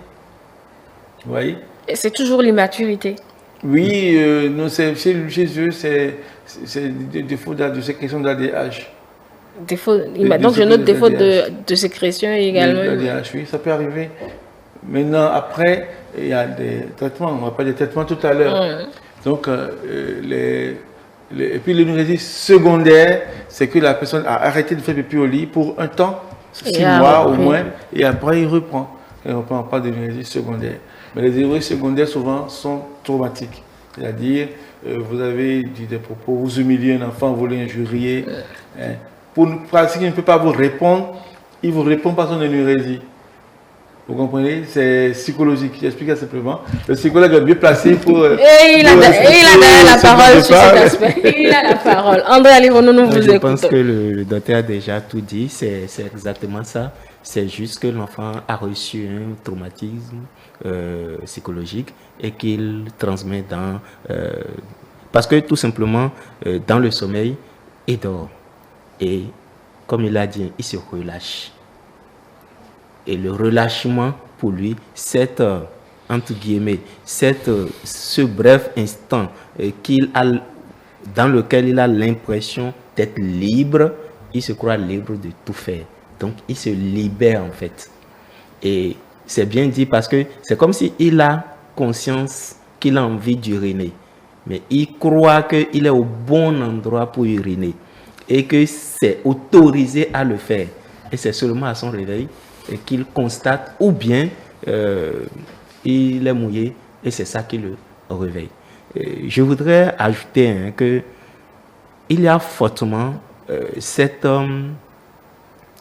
Vous voyez? C'est toujours l'immaturité. Oui, chez eux, c'est des défauts de sécrétion d'ADH. Donc, je note défaut de sécrétion également. L'ADH, oui, ça peut arriver. Maintenant, après, il y a des traitements. On va parler des traitements tout à l'heure. Donc, et puis l'énurésie secondaire, c'est que la personne a arrêté de faire pipi au lit pour un temps, 6 mois au moins, et après il reprend. Et on ne parle d'énurésie secondaire. Mais les énurésies secondaires, souvent, sont traumatiques. C'est-à-dire, vous avez dit des propos, vous humiliez un enfant, vous l'injuriez. Pour qu'il ne peut pas vous répondre, il vous répond par son énurésie. Vous comprenez? C'est psychologique. J'explique simplement. Le psychologue est bien placé pour... il a la parole sur cet aspect. Il a la parole. André, allez-nous vous écoutons. Je pense que le docteur a déjà tout dit. C'est exactement ça. C'est juste que l'enfant a reçu un traumatisme psychologique et qu'il transmet dans... parce que tout simplement, dans le sommeil, il dort. Et comme il a dit, il se relâche. Et le relâchement, pour lui, entre guillemets, ce bref instant dans lequel il a l'impression d'être libre, il se croit libre de tout faire. Donc, il se libère en fait. Et c'est bien dit parce que c'est comme s'il a conscience qu'il a envie d'uriner. Mais il croit qu'il est au bon endroit pour uriner. Et que c'est autorisé à le faire. Et c'est seulement à son réveil qu'il constate ou bien il est mouillé et c'est ça qui le réveille. Je voudrais ajouter que il y a fortement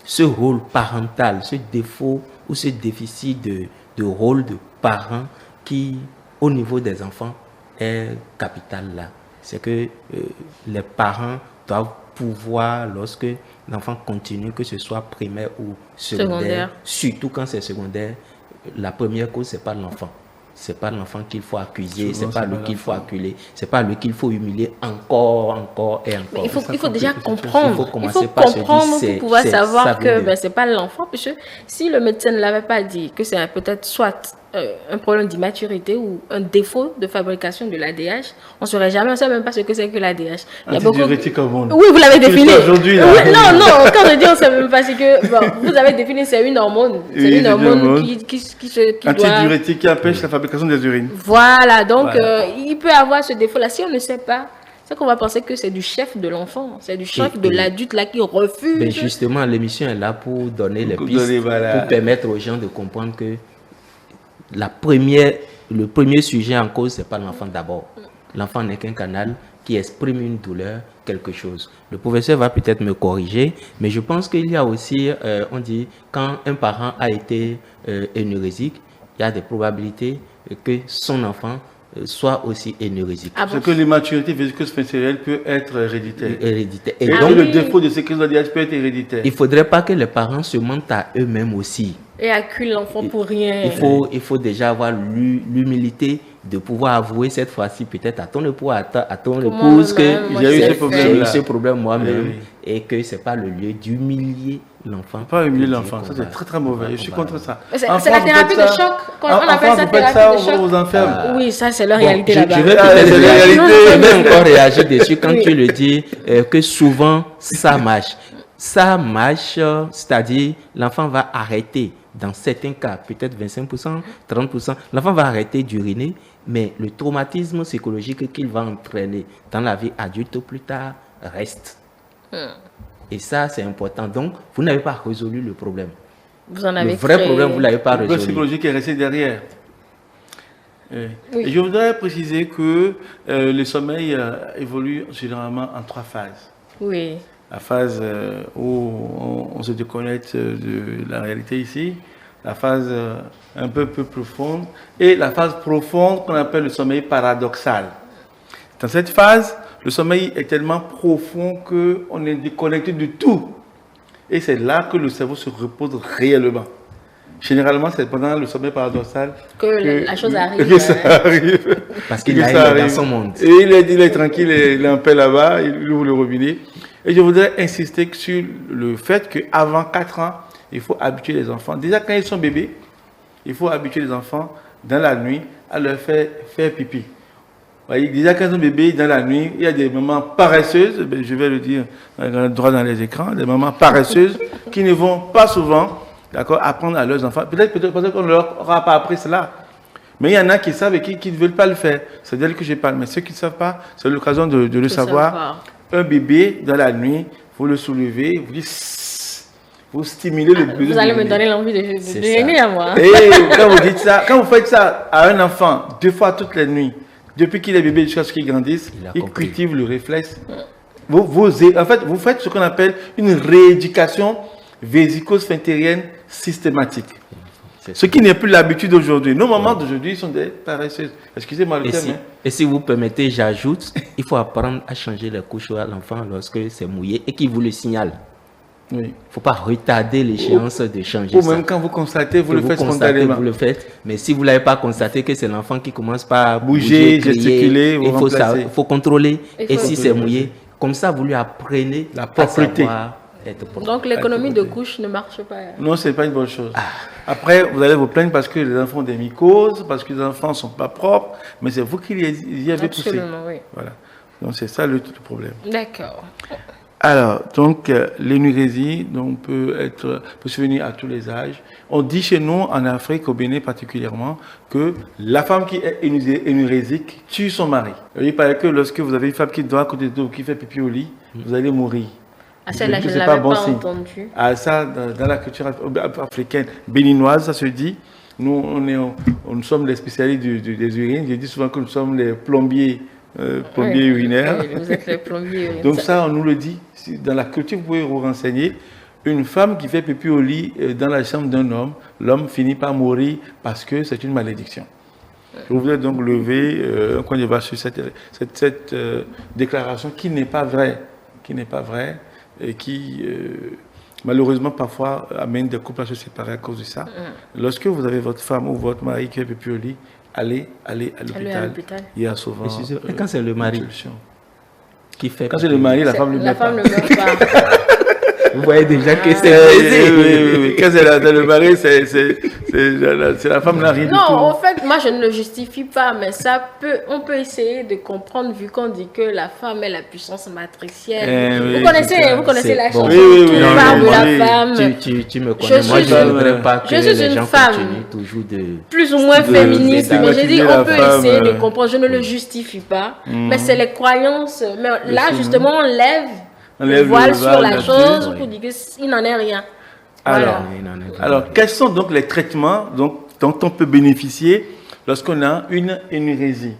ce rôle parental, ce défaut ou ce déficit de rôle de parent qui, au niveau des enfants, est capital là. C'est que les parents doivent pouvoir, lorsque l'enfant continue, que ce soit primaire ou secondaire, surtout quand c'est secondaire, la première cause, c'est pas l'enfant. C'est pas l'enfant qu'il faut accuser, c'est pas lui qu'il faut acculer, c'est pas lui qu'il faut humilier encore et encore. Mais il faut déjà comprendre. Il faut commencer par comprendre pour pouvoir savoir que c'est pas l'enfant. Parce que si le médecin ne l'avait pas dit, que c'est peut-être soit un problème d'immaturité ou un défaut de fabrication de l'ADH, on ne saurait jamais, on ne sait même pas ce que c'est que l'ADH. Antidiurétique au monde. Oui, vous l'avez défini. Aujourd'hui, non, quand je dis on ne sait même pas, c'est que vous avez défini, c'est une hormone. C'est une hormone qui antidiurétique qui empêche la fabrication des urines. Voilà, donc il peut avoir ce défaut-là. Si on ne sait pas, c'est qu'on va penser que c'est du chef de l'enfant, c'est du chef de l'adulte là qui refuse. Mais justement, l'émission est là pour donner les pistes, pour permettre aux gens de comprendre que le premier sujet en cause, c'est pas l'enfant d'abord. L'enfant n'est qu'un canal qui exprime une douleur, quelque chose. Le professeur va peut-être me corriger, mais je pense qu'il y a aussi, on dit, quand un parent a été énurésique, il y a des probabilités que son enfant soit aussi énurésique. Parce que l'immaturité vésico-sphinctérielle peut être héréditaire. Et donc, le défaut de sécrétion d'ADH peut être héréditaire. Il ne faudrait pas que les parents se mentent à eux-mêmes aussi. Et acculent l'enfant pour rien. Il faut déjà avoir l'humilité de pouvoir avouer cette fois-ci peut-être à ton époux, à ton épouse que j'ai eu ce problème moi-même et que c'est pas le lieu d'humilier l'enfant. Pas humilier l'enfant, ça c'est très très mauvais. Je suis contre ça. C'est la thérapie de choc. On appelle ça thérapie de choc. Vous enferme. Oui, ça c'est leur réalité là-bas. Je vais peut-être encore réagir dessus quand tu le dis que souvent ça marche. Ça marche, c'est-à-dire l'enfant va arrêter. Dans certains cas, peut-être 25%, 30%, l'enfant va arrêter d'uriner, mais le traumatisme psychologique qu'il va entraîner dans la vie adulte plus tard reste. Et ça, c'est important. Donc, vous n'avez pas résolu le problème. Vous en avez le vrai problème, vous ne l'avez pas résolu. Le psychologique est resté derrière. Oui. Et je voudrais préciser que le sommeil évolue généralement en 3 phases. Oui. La phase où on se déconnecte de la réalité ici, la phase un peu plus profonde et la phase profonde qu'on appelle le sommeil paradoxal. Dans cette phase, le sommeil est tellement profond qu'on est déconnecté de tout. Et c'est là que le cerveau se repose réellement. Généralement, c'est pendant le sommeil paradoxal que la chose arrive. Que ça arrive. Parce qu'il est dans son monde. Et il est tranquille, il est en paix là-bas, il ouvre le robinet. Et je voudrais insister sur le fait qu'avant 4 ans, il faut habituer les enfants. Déjà, quand ils sont bébés, il faut habituer les enfants dans la nuit à leur faire pipi. Vous voyez, déjà, quand ils sont bébés, dans la nuit, il y a des mamans paresseuses, je vais le dire droit dans les écrans, des mamans paresseuses qui ne vont pas souvent, d'accord, apprendre à leurs enfants. Peut-être parce qu'on ne leur aura pas appris cela. Mais il y en a qui savent et qui ne veulent pas le faire. C'est d'elle que je parle. Mais ceux qui ne savent pas, c'est l'occasion de le savoir. Un bébé, dans la nuit, vous le soulevez, vous stimulez le besoin. Vous allez me donner l'envie de gêner à moi. Et quand vous dites ça, quand vous faites ça à un enfant 2 fois toutes les nuits, depuis qu'il est bébé jusqu'à ce qu'il grandisse, il cultive le réflexe. En fait, vous faites ce qu'on appelle une rééducation vésico-sphinctérienne systématique. Ce qui n'est plus l'habitude d'aujourd'hui. Nos mamans d'aujourd'hui sont des paresseuses. Excusez-moi le terme. Et si vous permettez, j'ajoute, il faut apprendre à changer les couches à l'enfant lorsque c'est mouillé et qu'il vous le signale. Il ne faut pas retarder l'échéance de changer ça. Ou même quand vous constatez, vous le faites spontanément. Vous le faites, mais si vous ne l'avez pas constaté que c'est l'enfant qui commence par à bouger, gesticuler, il faut contrôler. Et si c'est mouillé, comme ça, vous lui apprenez la propreté. Donc l'économie de couche ne marche pas. Non, ce n'est pas une bonne chose. Après, vous allez vous plaindre parce que les enfants ont des mycoses, parce que les enfants ne sont pas propres, mais c'est vous qui y avez poussé. Absolument, oui. Voilà. Donc c'est ça le problème. D'accord. Alors, donc, l'énurésie peut survenir à tous les âges. On dit chez nous, en Afrique, au Bénin particulièrement, que la femme qui est énurésique tue son mari. Il paraît que lorsque vous avez une femme qui dort à côté de vous, qui fait pipi au lit, vous allez mourir. Ah, celle-là, je ne l'avais pas entendu. Ah, ça, dans la culture africaine béninoise, ça se dit. Nous sommes les spécialistes des urines. Je dis souvent que nous sommes les plombiers urinaires. Oui, vous êtes les plombiers urinaires. Donc ça, on nous le dit. Dans la culture, vous pouvez vous renseigner. Une femme qui fait pipi au lit dans la chambre d'un homme, l'homme finit par mourir parce que c'est une malédiction. Je voudrais donc lever un coin de vache sur cette déclaration qui n'est pas vraie. Et qui, malheureusement, parfois amène des couples à se séparer à cause de ça. Lorsque vous avez votre femme ou votre mari qui est pipi au lit, allez à l'hôpital. Il y a souvent et quand c'est le mari qui fait quand c'est le mari, la femme ne meurt pas. Vous voyez déjà que c'est oui. Quand c'est le mari, c'est la femme n'a rien du tout. Non, en fait, moi je ne le justifie pas, mais on peut essayer de comprendre vu qu'on dit que la femme est la puissance matricielle. Vous connaissez la chanson qui parle de la femme. Tu me connais. Moi, je ne voudrais pas que les gens continuent toujours de plus ou moins féministe, mais je dis on peut essayer de comprendre. Je ne le justifie pas, mais c'est les croyances. Mais là, justement, on lève le voile sur la chose pour dire qu'il n'en est rien. Alors, quels sont donc les traitements dont on peut bénéficier lorsqu'on a une énurésie?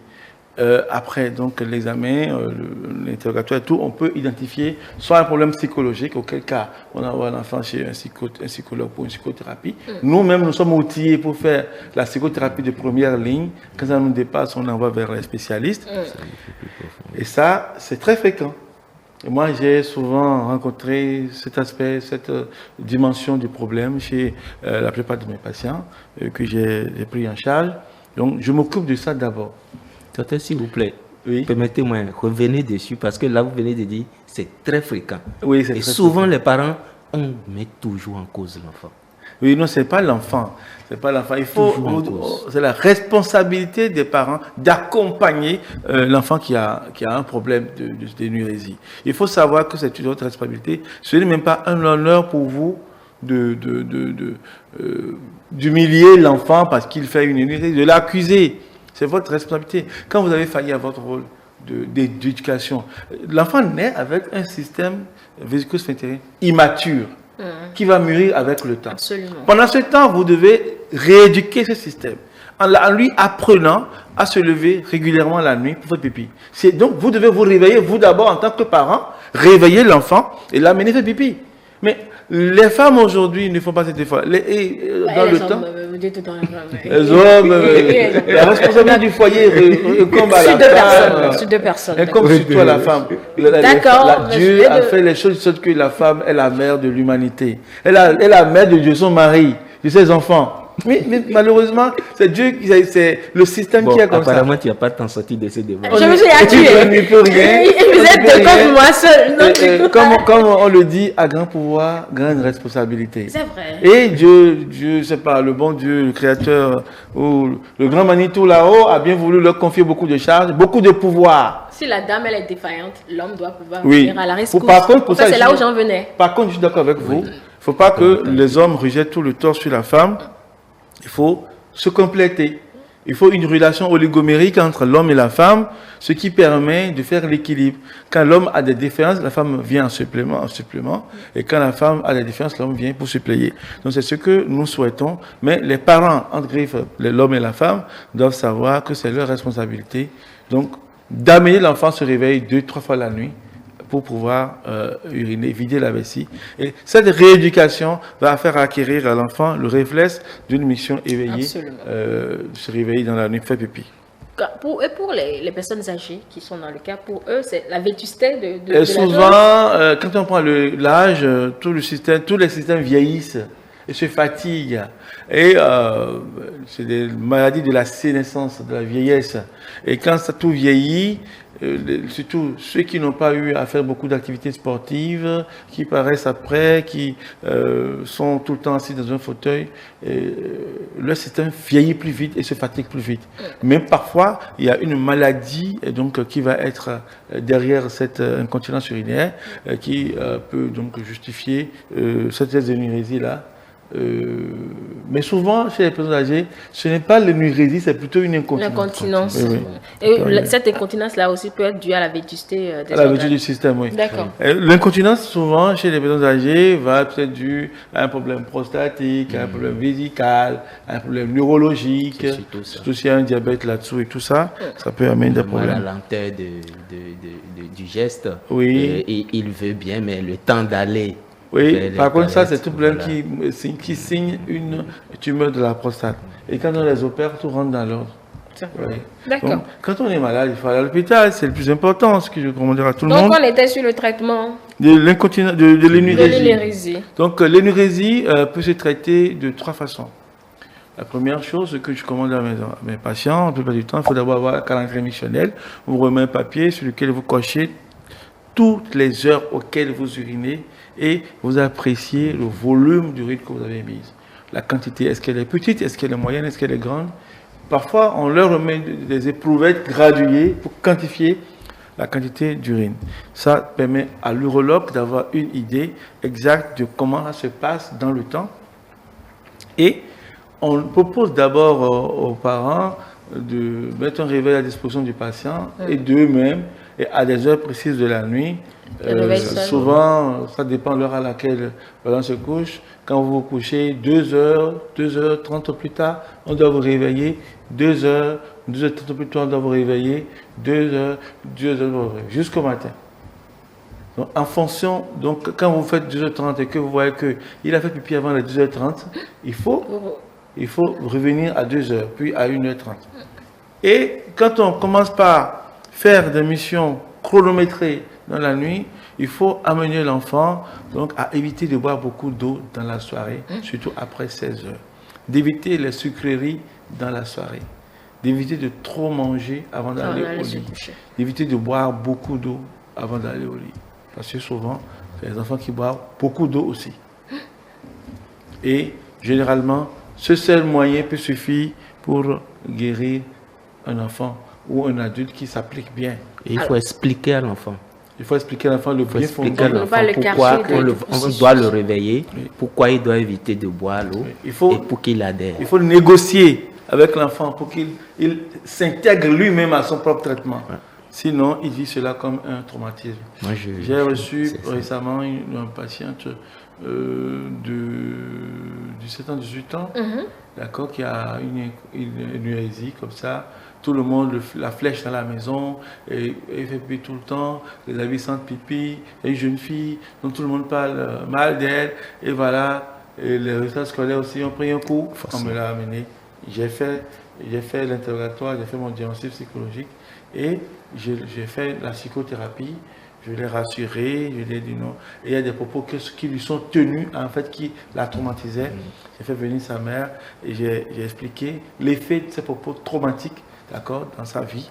Après donc l'examen, l'interrogatoire et tout, on peut identifier soit un problème psychologique, auquel cas on envoie l'enfant chez un psychologue pour une psychothérapie. Nous-mêmes, nous sommes outillés pour faire la psychothérapie de première ligne. Quand ça nous dépasse, on envoie vers les spécialistes. Et ça, c'est très fréquent. Et moi, j'ai souvent rencontré cet aspect, cette dimension du problème chez la plupart de mes patients que j'ai pris en charge. Donc, je m'occupe de ça d'abord. Docteur, s'il vous plaît, Oui. permettez-moi, revenez dessus parce que là, vous venez de dire c'est très fréquent. Oui, c'est Et très souvent, fréquent. les parents, on met toujours en cause l'enfant. Oui, non, c'est pas l'enfant. C'est pas l'enfant. Il faut, Toujours en cause. c'est la responsabilité des parents d'accompagner l'enfant qui a un problème d'énurésie. Il faut savoir que c'est une autre responsabilité. Ce n'est même pas un honneur pour vous d'humilier l'enfant parce qu'il fait une énurésie, de l'accuser. C'est votre responsabilité. Quand vous avez failli à votre rôle d'éducation, l'enfant naît avec un système vésico-sphinctérien immature qui va mûrir avec le temps. Absolument. Pendant ce temps, vous devez rééduquer ce système en lui apprenant à se lever régulièrement la nuit pour faire pipi. Donc, vous devez vous réveiller, vous d'abord en tant que parent, réveiller l'enfant et l'amener faire pipi. Mais les femmes aujourd'hui ne font pas cet effort. Dans le temps, Vous dites tout le temps. les hommes, la responsabilité du foyer incombe à la femme. Sur deux personnes. Incombe surtout à la femme. D'accord. Dieu a fait les choses de sorte que la femme est la mère de l'humanité. Elle est la mère de son mari, de ses enfants. Mais malheureusement, c'est Dieu, c'est le système qui est comme ça. Apparemment, tu n'as pas t'en sorti de ce débat. Je me suis habituée. On n'y peut rien. Vous êtes comme moi seul. Comme on le dit, à grand pouvoir, grande responsabilité. C'est vrai. Et Dieu, je sais pas, le bon Dieu, le Créateur, ou le grand Manitou là-haut, a bien voulu leur confier beaucoup de charges, beaucoup de pouvoir. Si la dame elle est défaillante, l'homme doit pouvoir Oui. venir à la rescousse. Par contre, pour ça, c'est là où j'en venais. Par contre, je suis d'accord avec vous. Il ne faut pas que les hommes rejettent tout le tort sur la femme. Il faut se compléter. Il faut une relation oligomérique entre l'homme et la femme, ce qui permet de faire l'équilibre. Quand l'homme a des différences, la femme vient en supplément. Et quand la femme a des différences, l'homme vient pour suppléer. Donc c'est ce que nous souhaitons. Mais les parents, entre griffes, l'homme et la femme, doivent savoir que c'est leur responsabilité. Donc, d'amener l'enfant se réveiller 2-3 fois la nuit pour pouvoir uriner, vider la vessie. Et cette rééducation va faire acquérir à l'enfant le réflexe d'une mission éveillée, se réveiller dans la nuit, faire pipi. Et pour les personnes âgées qui sont dans le cas, pour eux, c'est la vétusté de et souvent, quand on prend l'âge, tous les systèmes vieillissent et se fatiguent. Et c'est des maladies de la sénescence, de la vieillesse. Et quand ça tout vieillit, surtout ceux qui n'ont pas eu à faire beaucoup d'activités sportives, qui paraissent après, qui sont tout le temps assis dans un fauteuil, leur système vieillit plus vite et se fatigue plus vite. Mais parfois, il y a une maladie donc, qui va être derrière cette incontinence urinaire qui peut donc justifier cette énurésie-là. Mais souvent, chez les personnes âgées, ce n'est pas l'énurésie, c'est plutôt une incontinence. L'incontinence. Oui. Et cette incontinence-là aussi peut être due à la vétusté des organes. À la vétusté du système, oui. D'accord. L'incontinence, souvent, chez les personnes âgées, va être due à un problème prostatique, à un problème vésical, à un problème neurologique. Surtout s'il y a un diabète là-dessous et tout ça, ça peut amener des problèmes. La lenteur du geste. Oui. Et il veut bien, mais le temps d'aller. Oui, par contre, ça, c'est tout problème qui signe une tumeur de la prostate. Et quand on les opère, tout rentre dans l'ordre. Oui. D'accord. Donc, quand on est malade, il faut aller à l'hôpital, c'est le plus important, ce que je recommande à tout le monde. Donc, on était sur le traitement de l'énurésie. Donc, l'énurésie peut se traiter de 3 façons. La première chose que je commande à mes patients, la plupart du temps, il faut d'abord avoir un calendrier missionnel. On vous remet un papier sur lequel vous cochez toutes les heures auxquelles vous urinez et vous appréciez le volume d'urine que vous avez mis. La quantité, est-ce qu'elle est petite, est-ce qu'elle est moyenne, est-ce qu'elle est grande? Parfois, on leur remet des éprouvettes graduées pour quantifier la quantité d'urine. Ça permet à l'urologue d'avoir une idée exacte de comment ça se passe dans le temps. Et on propose d'abord aux parents de mettre un réveil à disposition du patient et d'eux-mêmes, et à des heures précises de la nuit. Souvent, ça dépend de l'heure à laquelle l'on se couche. Quand vous vous couchez 2h30 plus tard, on doit vous réveiller. 2h30 plus tard, on doit vous réveiller. 2h, jusqu'au matin. Donc, en fonction, donc, quand vous faites 2h30 et que vous voyez qu'il a fait pipi avant les 2h30, il faut revenir à 2h, puis à 1h30. Et quand on commence par faire des missions chronométrées dans la nuit, il faut amener l'enfant donc à éviter de boire beaucoup d'eau dans la soirée, surtout après 16 heures. D'éviter les sucreries dans la soirée. d'éviter de trop manger avant d'aller au lit, d'éviter de boire beaucoup d'eau avant d'aller au lit. Parce que souvent, c'est les enfants qui boivent beaucoup d'eau aussi. Et généralement, ce seul moyen peut suffire pour guérir un enfant ou un adulte qui s'applique bien. Et il faut expliquer à l'enfant. Il faut expliquer à l'enfant le bien fondé. Pourquoi on doit le réveiller, pourquoi il doit éviter de boire l'eau et pour qu'il adhère. Il faut négocier avec l'enfant pour qu'il s'intègre lui-même à son propre traitement. Ouais. Sinon, il vit cela comme un traumatisme. J'ai reçu récemment une patiente de 17 ans, 18 ans, d'accord, qui a une hérésie comme ça. Tout le monde la flèche dans la maison, et elle fait pipi tout le temps, les habits sentent pipi, elle est une jeune fille, donc tout le monde parle mal d'elle, et voilà, et les résultats scolaires aussi ont pris un coup, on me l'a amené. J'ai fait l'interrogatoire, j'ai fait mon diagnostic psychologique, et j'ai fait la psychothérapie, je l'ai rassuré, je lui ai dit non, et il y a des propos qui lui sont tenus, en fait, qui la traumatisaient. J'ai fait venir sa mère, et j'ai expliqué l'effet de ces propos traumatiques, d'accord, dans sa vie.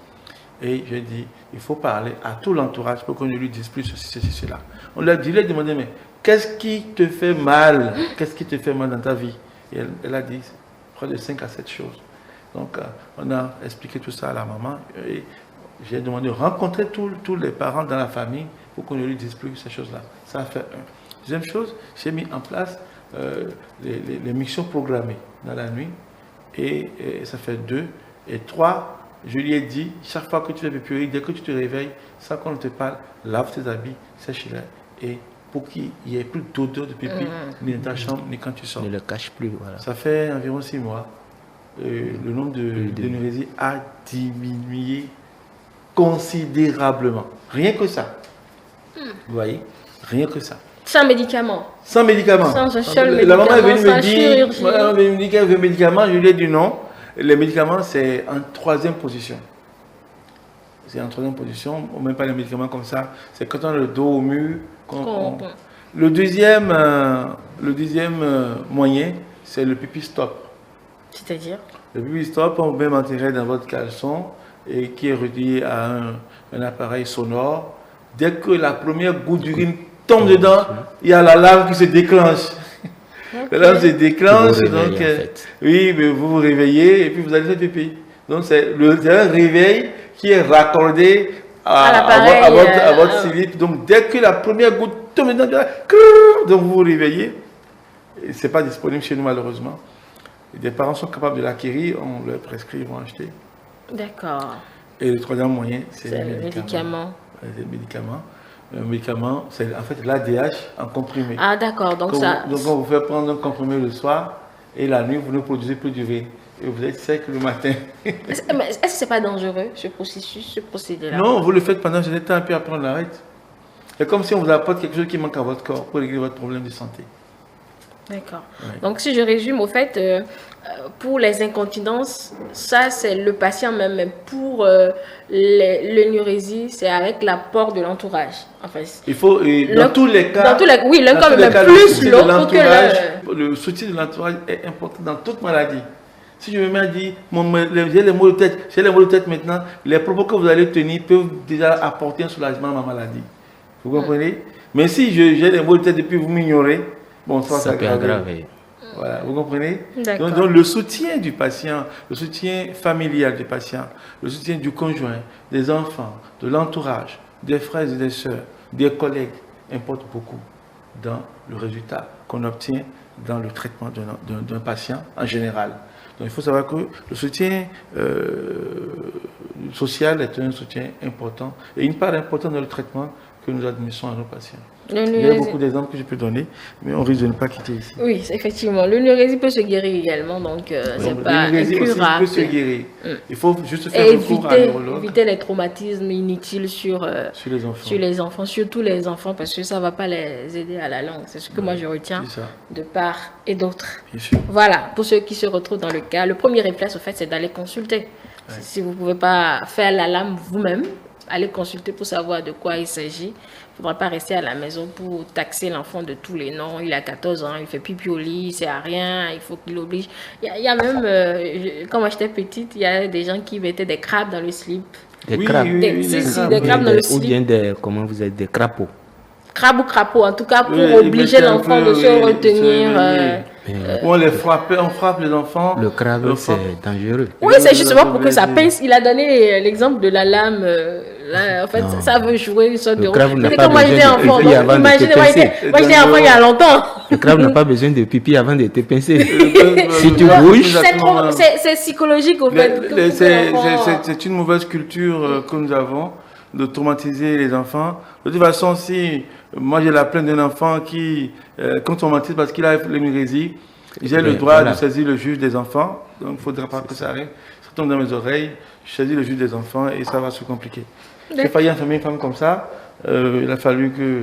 Et j'ai dit, il faut parler à tout l'entourage pour qu'on ne lui dise plus ceci, cela. On lui a demandé, mais qu'est-ce qui te fait mal? Qu'est-ce qui te fait mal dans ta vie? Et elle a dit, près de 5 à 7 choses. Donc, on a expliqué tout ça à la maman. Et j'ai demandé de rencontrer tous les parents dans la famille pour qu'on ne lui dise plus ces choses-là. Ça a fait un. Deuxième chose, j'ai mis en place les missions programmées dans la nuit. Et ça fait 2. Et 3, je lui ai dit, chaque fois que tu fais pipi, dès que tu te réveilles, sans qu'on ne te parle, lave tes habits, sèche-les. Et pour qu'il n'y ait plus d'odeur de pipi, ni dans ta chambre, ni quand tu sors. Ne le cache plus, voilà. Ça fait environ 6 mois. Le nombre d'énurésies a diminué considérablement. Rien que ça. Vous voyez? Rien que ça. Sans médicaments. Sans médicaments. Sans un seul médicament. La maman est venue me dire qu'elle veut médicaments. Je lui ai dit non. Les médicaments, c'est en 3e position. C'est en 3e position. On ne met pas les médicaments comme ça. C'est quand on a le dos au mur. Le deuxième moyen, c'est le pipi stop. C'est-à-dire? Le pipi stop, on peut l'enterrer dans votre caleçon et qui est relié à un appareil sonore. Dès que la première goutte d'urine tombe dedans, il y a l'alarme qui se déclenche. Okay. L'alarme se déclenche, donc oui, mais vous vous réveillez et puis vous allez faire pipi. Donc c'est un réveil qui est raccordé à votre slip. Donc dès que la première goutte tombe dedans, donc vous vous réveillez. Ce n'est pas disponible chez nous malheureusement. Des parents sont capables de l'acquérir, on leur prescrit, ils vont acheter. D'accord. Et le 3e moyen, c'est les médicaments. Les médicaments. Le médicament, c'est en fait l'ADH en comprimé. Ah d'accord, donc on vous fait prendre un comprimé le soir et la nuit, vous ne produisez plus d'urine. Et vous êtes sec le matin. Est-ce que ce n'est pas dangereux, ce processus, ce procédé-là? Non, vous le faites pendant un certain temps et puis après on l'arrête. C'est comme si on vous apporte quelque chose qui manque à votre corps pour régler votre problème de santé. D'accord. Ouais. Donc, si je résume, au fait, pour les incontinences, ça, c'est le patient même. Pour l'énurésie, c'est avec l'apport de l'entourage. Enfin, il faut, dans tous les cas, oui, l'un comme même plus l'autre que le soutien de l'entourage est important dans toute maladie. Si je me mets à dire, j'ai les maux de tête maintenant, les propos que vous allez tenir peuvent déjà apporter un soulagement à ma maladie. Vous comprenez? Mais si j'ai les maux de tête et puis vous m'ignorez, bon, ça peut aggraver. Voilà, vous comprenez? Donc, le soutien du patient, le soutien familial du patient, le soutien du conjoint, des enfants, de l'entourage, des frères et des sœurs, des collègues, importe beaucoup dans le résultat qu'on obtient dans le traitement d'un patient en général. Donc il faut savoir que le soutien social est un soutien important et une part importante dans le traitement que nous administrons à nos patients. Il y a beaucoup d'exemples que je peux donner, mais on risque de ne pas quitter ici. Oui, effectivement. L'énurésie peut se guérir également, donc c'est pas incurable. Peut se guérir. Il faut juste faire recours à un neurologue. Éviter les traumatismes inutiles sur les enfants, surtout les enfants, parce que ça ne va pas les aider à la langue. C'est ce que moi je retiens de part et d'autre. Voilà, pour ceux qui se retrouvent dans le cas, le premier réflexe, au fait, c'est d'aller consulter. Si vous ne pouvez pas faire la lame vous-même, allez consulter pour savoir de quoi il s'agit, ne faudra pas rester à la maison pour taxer l'enfant de tous les noms. Il a 14 ans, il fait pipi au lit, il sert à rien, il faut qu'il l'oblige. Il y a même, quand moi j'étais petite, il y a des gens qui mettaient des crabes dans le slip. Des crabes. Des crabes dans le slip. Ou bien comment vous êtes, des crapauds. Crabe ou crapaud, en tout cas, pour obliger l'enfant de se retenir. On frappe les enfants. Le crabe, c'est dangereux. Oui, c'est justement pour que ça pince. Il a donné l'exemple de la lame. Là, en fait, ça veut jouer une sorte de rôle. C'était quand moi j'étais enfant. Imaginez, moi j'étais enfant il y a longtemps. Le crabe n'a pas besoin de pipi avant de te pincer. Si tu bouges. C'est psychologique, au fait. C'est une mauvaise culture que nous avons de traumatiser les enfants. De toute façon, si moi j'ai la plainte d'un enfant qui, quand on traumatise parce qu'il a l'énurésie, j'ai le droit de saisir le juge des enfants. Donc il ne faudra pas que ça arrive. Ça tombe dans mes oreilles, je saisis le juge des enfants et ça va se compliquer. J'ai failli enfermer une femme comme ça, il a fallu que...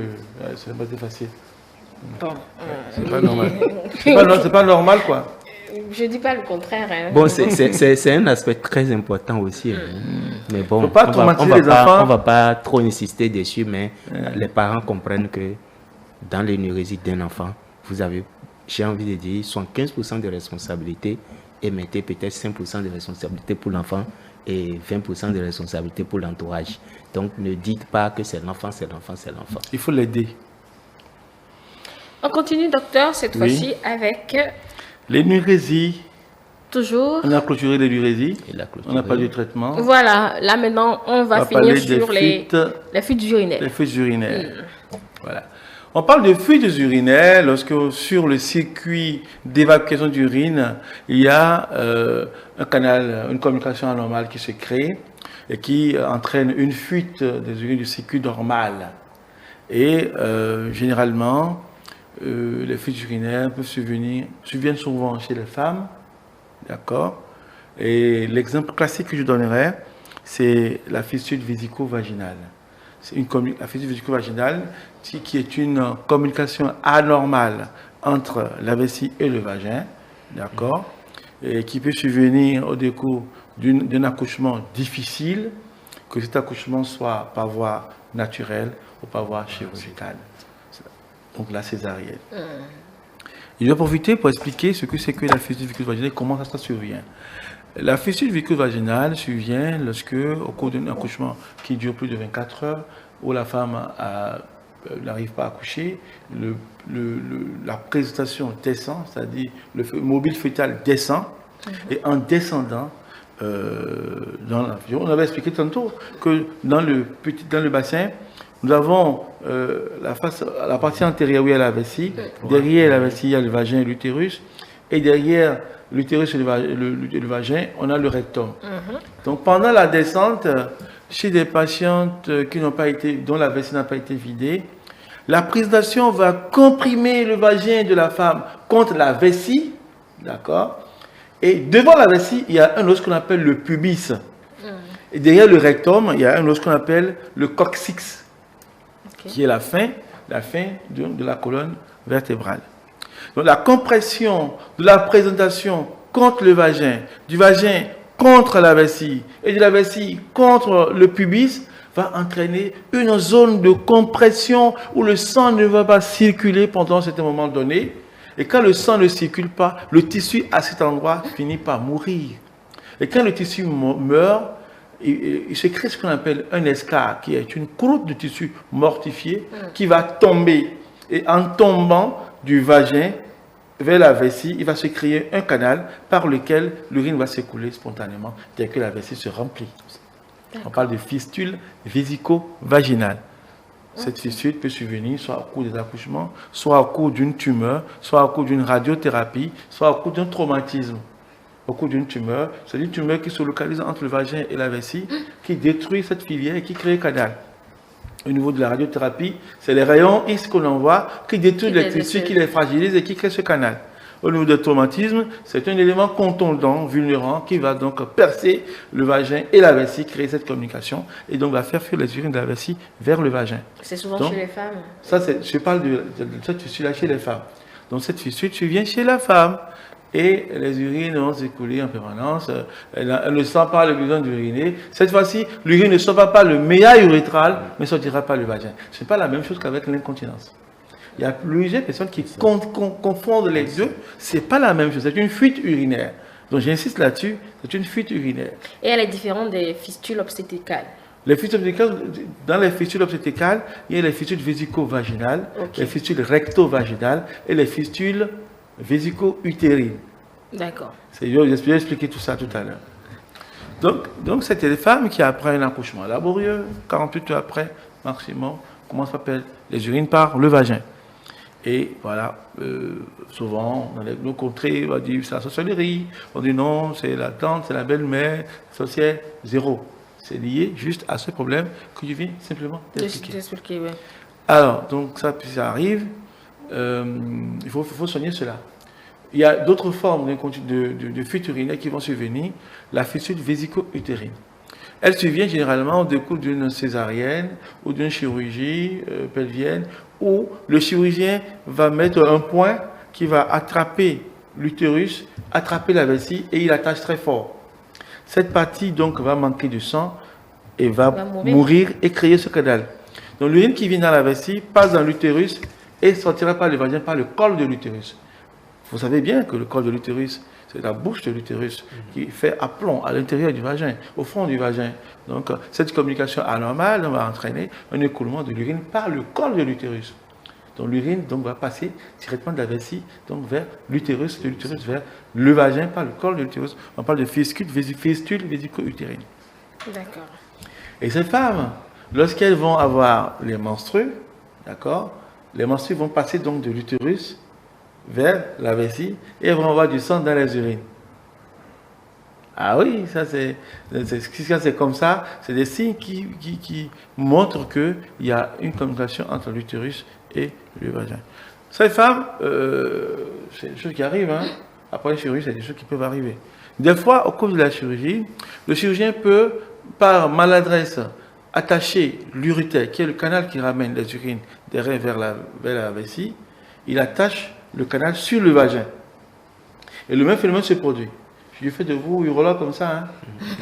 ça n'a pas été facile. Bon. C'est pas normal. C'est pas normal, quoi. Je ne dis pas le contraire. Hein. Bon, c'est un aspect très important aussi. Hein. Mais bon, on ne va pas trop insister dessus, mais les parents comprennent que dans l'énurésie d'un enfant, vous avez, j'ai envie de dire, 75% de responsabilité et mettez peut-être 5% de responsabilité pour l'enfant et 20% de responsabilité pour l'entourage. Donc, ne dites pas que c'est l'enfant, c'est l'enfant, c'est l'enfant. Il faut l'aider. On continue, docteur, cette fois-ci avec... l'énurésie. Toujours. On a clôturé l'énurésie. On n'a pas de traitement. Voilà. Là, maintenant, on va finir sur les fuites urinaires. Les fuites urinaires. Voilà. On parle de fuites urinaires lorsque sur le circuit d'évacuation d'urine, il y a un canal, une communication anormale qui se crée et qui entraîne une fuite des urines du circuit normal. Et généralement, les fuites urinaires peuvent surviennent souvent chez les femmes, d'accord. Et l'exemple classique que je donnerai, c'est la fissure vésico-vaginale. C'est la fissure vésico-vaginale qui est une communication anormale entre la vessie et le vagin, d'accord, et qui peut survenir au décours d'un accouchement difficile, que cet accouchement soit par voie naturelle ou par voie chirurgicale. Donc la césarienne. Je vais profiter pour expliquer ce que c'est que la fissure vésico-vaginale et comment ça survient. La fissure vésico-vaginale survient lorsque, au cours d'un accouchement qui dure plus de 24 heures, où la femme n'arrive pas à accoucher, la présentation descend, c'est-à-dire le mobile fœtal descend, et en descendant dans l'avion, on avait expliqué tantôt que dans le bassin, nous avons la partie antérieure où il y a la vessie, derrière la vessie, il y a le vagin et l'utérus, et derrière l'utérus et le vagin, on a le rectum. Donc pendant la descente, chez des patientes dont la vessie n'a pas été vidée, la présentation va comprimer le vagin de la femme contre la vessie, d'accord? Et devant la vessie, il y a un os qu'on appelle le pubis. Et derrière le rectum, il y a un os qu'on appelle le coccyx, qui est la fin de la colonne vertébrale. Donc la compression de la présentation contre le vagin, du vagin contre la vessie et de la vessie contre le pubis va entraîner une zone de compression où le sang ne va pas circuler pendant un certain moment donné. Et quand le sang ne circule pas, le tissu à cet endroit finit par mourir. Et quand le tissu meurt, il se crée ce qu'on appelle un escarre, qui est une croûte de tissu mortifié qui va tomber. Et en tombant du vagin vers la vessie, il va se créer un canal par lequel l'urine va s'écouler spontanément dès que la vessie se remplit. On parle de fistule vésico-vaginale. Cette fistule peut survenir soit au cours des accouchements, soit au cours d'une tumeur, soit au cours d'une radiothérapie, soit au cours d'un traumatisme. Au cours d'une tumeur, c'est une tumeur qui se localise entre le vagin et la vessie, qui détruit cette filière et qui crée un canal. Au niveau de la radiothérapie, c'est les rayons X qu'on envoie qui détruisent les tissus, qui les fragilisent et qui créent ce canal. Au niveau du traumatisme, c'est un élément contondant, vulnérant, qui va donc percer le vagin et la vessie, créer cette communication, et donc va faire fuir les urines de la vessie vers le vagin. C'est souvent chez les femmes. Je parle de cette fissure-là chez les femmes. Donc cette fissure, tu viens chez la femme. et les urines vont s'écouler en permanence. Elle ne sent pas le besoin d'uriner. Cette fois-ci, l'urine ne sortira pas le méa urétral, mais sortira par le vagin. Ce n'est pas la même chose qu'avec l'incontinence. Il y a plusieurs personnes qui confondent les deux. Ce n'est pas la même chose. C'est une fuite urinaire. Donc j'insiste là-dessus, c'est une fuite urinaire. Et elle est différente des fistules obstétricales. Les fistules obstétricales, dans les fistules obstétricales, il y a les fistules vésico-vaginales, les fistules recto-vaginales et les fistules vésico-utérines. D'accord. J'ai expliqué tout ça tout à l'heure. Donc c'était des femmes qui, après un accouchement laborieux, 48 heures après, maximum, commencent à perdre les urines par le vagin. Et voilà, souvent, dans nos contrées, on va dire c'est la sorcellerie, on dit non, c'est la tante, c'est la belle-mère, sorcière, zéro. C'est lié juste à ce problème que je viens simplement d'expliquer. Ouais. Alors, donc ça arrive, il faut soigner cela. Il y a d'autres formes de fuite urinaire qui vont survenir, la fistule vésico-utérine. Elle survient généralement au décours d'une césarienne ou d'une chirurgie pelvienne où le chirurgien va mettre un point qui va attraper l'utérus, attraper la vessie et il attache très fort. Cette partie donc va manquer de sang et va mourir et créer ce canal. Donc l'urine qui vient dans la vessie passe dans l'utérus et sortira par le vagin, par le col de l'utérus. Vous savez bien que le col de l'utérus, c'est la bouche de l'utérus qui fait aplomb à l'intérieur du vagin, au fond du vagin. Donc, cette communication anormale va entraîner un écoulement de l'urine par le col de l'utérus. Donc, l'urine va passer directement de la vessie vers l'utérus, de l'utérus vers le vagin par le col de l'utérus. On parle de fistule vésico-utérine. D'accord. Et ces femmes, lorsqu'elles vont avoir les menstrues, d'accord, les menstrues vont passer donc de l'utérus vers la vessie et elles vont avoir du sang dans les urines. Ah oui, ça c'est comme ça, c'est des signes qui montrent qu'il y a une communication entre l'utérus et le vagin. Ces femmes, c'est des choses qui arrivent, hein. Après la chirurgie, c'est des choses qui peuvent arriver. Des fois, au cours de la chirurgie, le chirurgien peut, par maladresse, attacher l'urétère, qui est le canal qui ramène les urines des reins vers la vessie, il attache le canal sur le vagin. Et le même phénomène se produit. Je fais de vous urologue comme ça.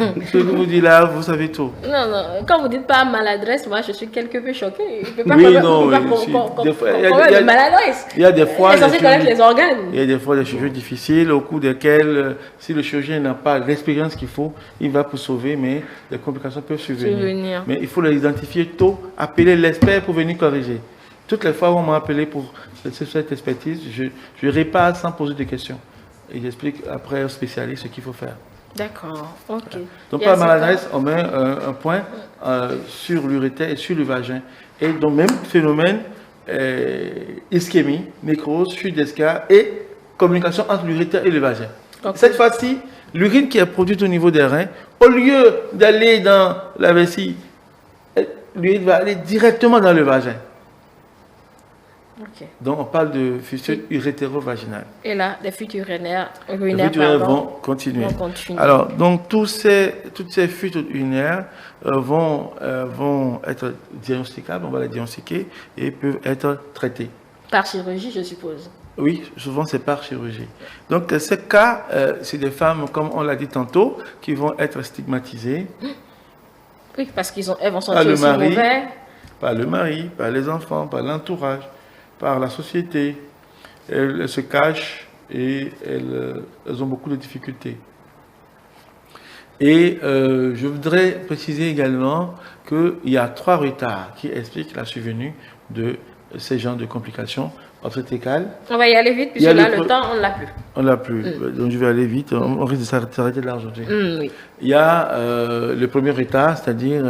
Hein. Ce que vous dites là, vous savez tout. Non, quand vous dites pas maladresse, moi je suis quelque peu choquée. Il ne peut pas de maladresse. Il y a des fois. Il est censé connaître les organes. Il y a des fois des chirurgies difficiles au cours desquelles, si le chirurgien n'a pas l'expérience qu'il faut, il va pour sauver, mais des complications peuvent survenir. Mais il faut les identifier tôt, appeler l'expert pour venir corriger. Toutes les fois où on m'a appelé pour cette expertise, je répare sans poser de questions. Et j'explique après au spécialiste ce qu'il faut faire. D'accord, ok. Voilà. Donc par maladresse, on met un point sur l'urétère et sur le vagin. Et donc même phénomène, ischémie, nécrose, chute d'escar et communication entre l'urétère et le vagin. Okay. Cette fois-ci, l'urine qui est produite au niveau des reins, au lieu d'aller dans la vessie, l'urine va aller directement dans le vagin. Okay. Donc on parle de fistule urétéro-vaginale. Et là, les fuites urinaires vont continuer. Alors, donc toutes ces fuites urinaires vont être diagnosticables, on va les diagnostiquer et peuvent être traitées. Par chirurgie, je suppose. Oui, souvent c'est par chirurgie. Donc ces cas, c'est des femmes, comme on l'a dit tantôt, qui vont être stigmatisées. Oui, parce qu'elles vont sentir aussi mauvais. Par le mari, par les enfants, par l'entourage, par la société. Elles se cachent et elles ont beaucoup de difficultés. Et je voudrais préciser également qu'il y a 3 retards qui expliquent la survenue de ces genres de complications obstétricales. On va y aller vite, puisque là, le temps, on ne l'a plus. On ne l'a plus. Donc je vais aller vite. On risque de s'arrêter là aujourd'hui. Oui. Il y a le premier retard, c'est-à-dire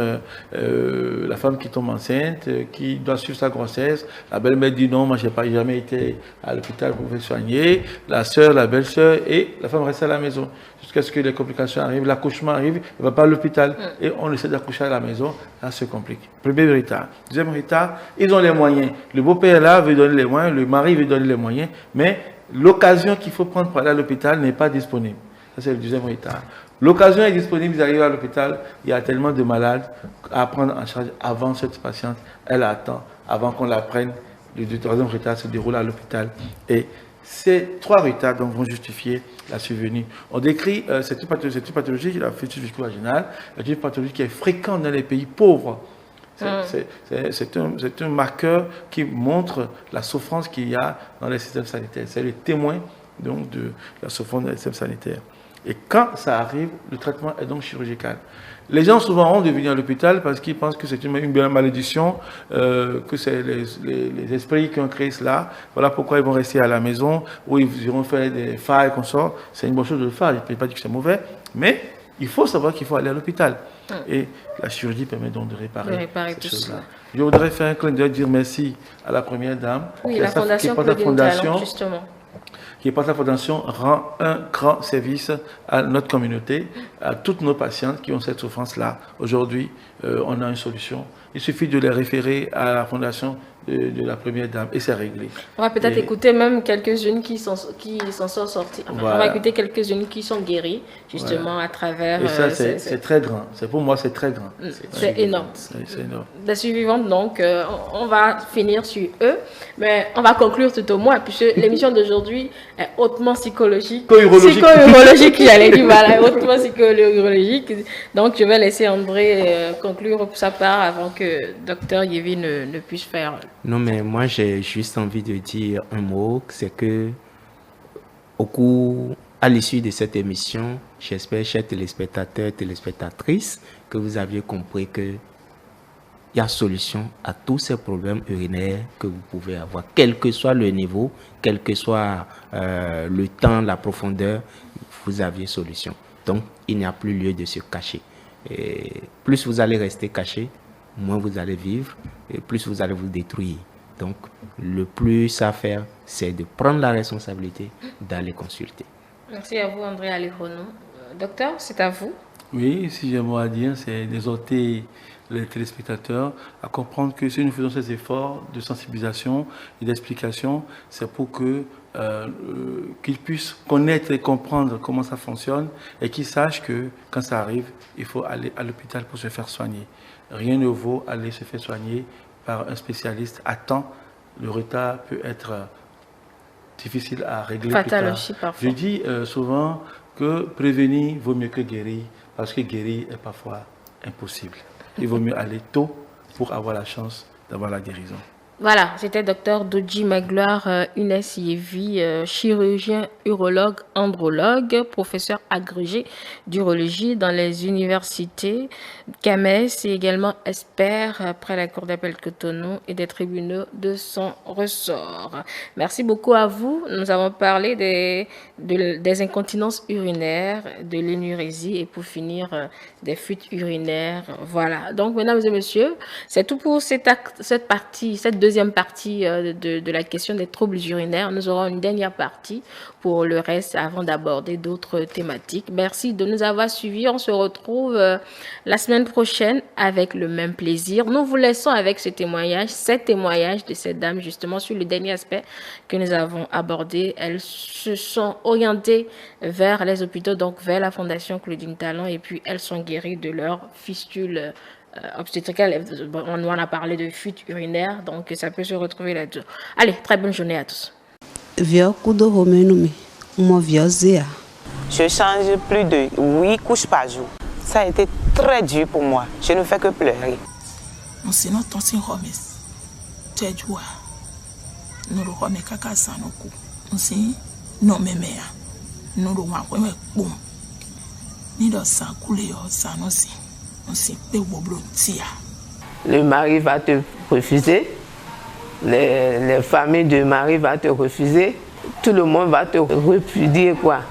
la femme qui tombe enceinte, qui doit suivre sa grossesse. La belle-mère dit non, moi je n'ai pas jamais été à l'hôpital pour me soigner. La sœur, la belle-sœur, et la femme reste à la maison. Jusqu'à ce que les complications arrivent, l'accouchement arrive, elle ne va pas à l'hôpital. Et on essaie d'accoucher à la maison, ça se complique. Premier retard. Deuxième retard, ils ont les moyens. Le beau-père là veut donner les moyens, le mari veut donner les moyens, mais l'occasion qu'il faut prendre pour aller à l'hôpital n'est pas disponible. Ça, c'est le deuxième retard. L'occasion est disponible, ils arrivent à l'hôpital, il y a tellement de malades à prendre en charge avant cette patiente. Elle attend, avant qu'on la prenne. Le troisième retard se déroule à l'hôpital et Ces 3 retards donc, vont justifier la survenue. On décrit cette pathologie, la fœtus visco-vaginale, est une pathologie qui est fréquente dans les pays pauvres. C'est un marqueur qui montre la souffrance qu'il y a dans les systèmes sanitaires. C'est le témoin donc, de la souffrance dans les systèmes sanitaires. Et quand ça arrive, le traitement est donc chirurgical. Les gens souvent ont de venir à l'hôpital parce qu'ils pensent que c'est une malédiction, que c'est les esprits qui ont créé cela. Voilà pourquoi ils vont rester à la maison, ou ils iront faire des failles, qu'on sort. C'est une bonne chose de le faire, je ne peux pas dire que c'est mauvais, mais il faut savoir qu'il faut aller à l'hôpital. Et la chirurgie permet donc de réparer ces choses-là. Je voudrais faire un clin d'œil, dire merci à la première dame. Oui, la Fondation Claudine Talon, justement. Qui par sa fondation rend un grand service à notre communauté, à toutes nos patientes qui ont cette souffrance-là. Aujourd'hui, on a une solution. Il suffit de les référer à la fondation de la première dame et c'est réglé. On va peut-être écouter même quelques-unes qui s'en sont sorties. Enfin, voilà. On va écouter quelques-unes qui sont guéries, justement, à travers... Et ça, c'est très grand. Pour moi, c'est très grand. C'est énorme. C'est énorme. La suivante, donc, on va finir sur eux, mais on va conclure tout au moins, puisque l'émission d'aujourd'hui est hautement psychologique. Psycho-urologique, j'allais dire, voilà, hautement psycho-urologique. Donc, je vais laisser André conclure pour sa part avant que Dr Yévi ne puisse faire... Non, mais moi, j'ai juste envie de dire un mot, c'est que à l'issue de cette émission, j'espère, chers téléspectateurs, téléspectatrices, que vous aviez compris qu'il y a solution à tous ces problèmes urinaires que vous pouvez avoir, quel que soit le niveau, quel que soit le temps, la profondeur, vous aviez solution. Donc, il n'y a plus lieu de se cacher. Et plus vous allez rester caché, moins vous allez vivre et plus vous allez vous détruire. Donc, le plus à faire, c'est de prendre la responsabilité d'aller consulter. Merci à vous, André Alejono. Docteur, c'est à vous. Oui, si j'ai un mot à dire, c'est d'exhorter les téléspectateurs à comprendre que si nous faisons ces efforts de sensibilisation et d'explication, c'est pour qu'ils puissent connaître et comprendre comment ça fonctionne et qu'ils sachent que quand ça arrive, il faut aller à l'hôpital pour se faire soigner. Rien ne vaut aller se faire soigner par un spécialiste à temps. Le retard peut être difficile à régler. Fatal aussi parfois. Je dis souvent que prévenir vaut mieux que guérir, parce que guérir est parfois impossible. Il vaut mieux aller tôt pour avoir la chance d'avoir la guérison. Voilà, c'était Dr Dodji Magloire Inès Yévi, chirurgien, urologue, andrologue, professeur agrégé d'urologie dans les universités CAMES et également expert après la Cour d'appel Cotonou et des tribunaux de son ressort. Merci beaucoup à vous. Nous avons parlé des incontinences urinaires, de l'énurésie et pour finir des fuites urinaires. Voilà, donc mesdames et messieurs, c'est tout pour cette deuxième partie de la question des troubles urinaires. Nous aurons une dernière partie pour le reste avant d'aborder d'autres thématiques. Merci de nous avoir suivis. On se retrouve la semaine prochaine avec le même plaisir. Nous vous laissons avec ce témoignage de cette dame justement sur le dernier aspect que nous avons abordé. Elles se sont orientées vers les hôpitaux, donc vers la Fondation Claudine Talon, et puis elles sont guéries de leur fistule obstétricale. On en a parlé de fuite urinaire, donc ça peut se retrouver là-dedans. Allez, très bonne journée à tous. Je change plus de 8 couches par jour. Ça a été très dur pour moi. Je ne fais que pleurer. Le mari va te refuser, les familles de mari vont te refuser, tout le monde va te repudier quoi.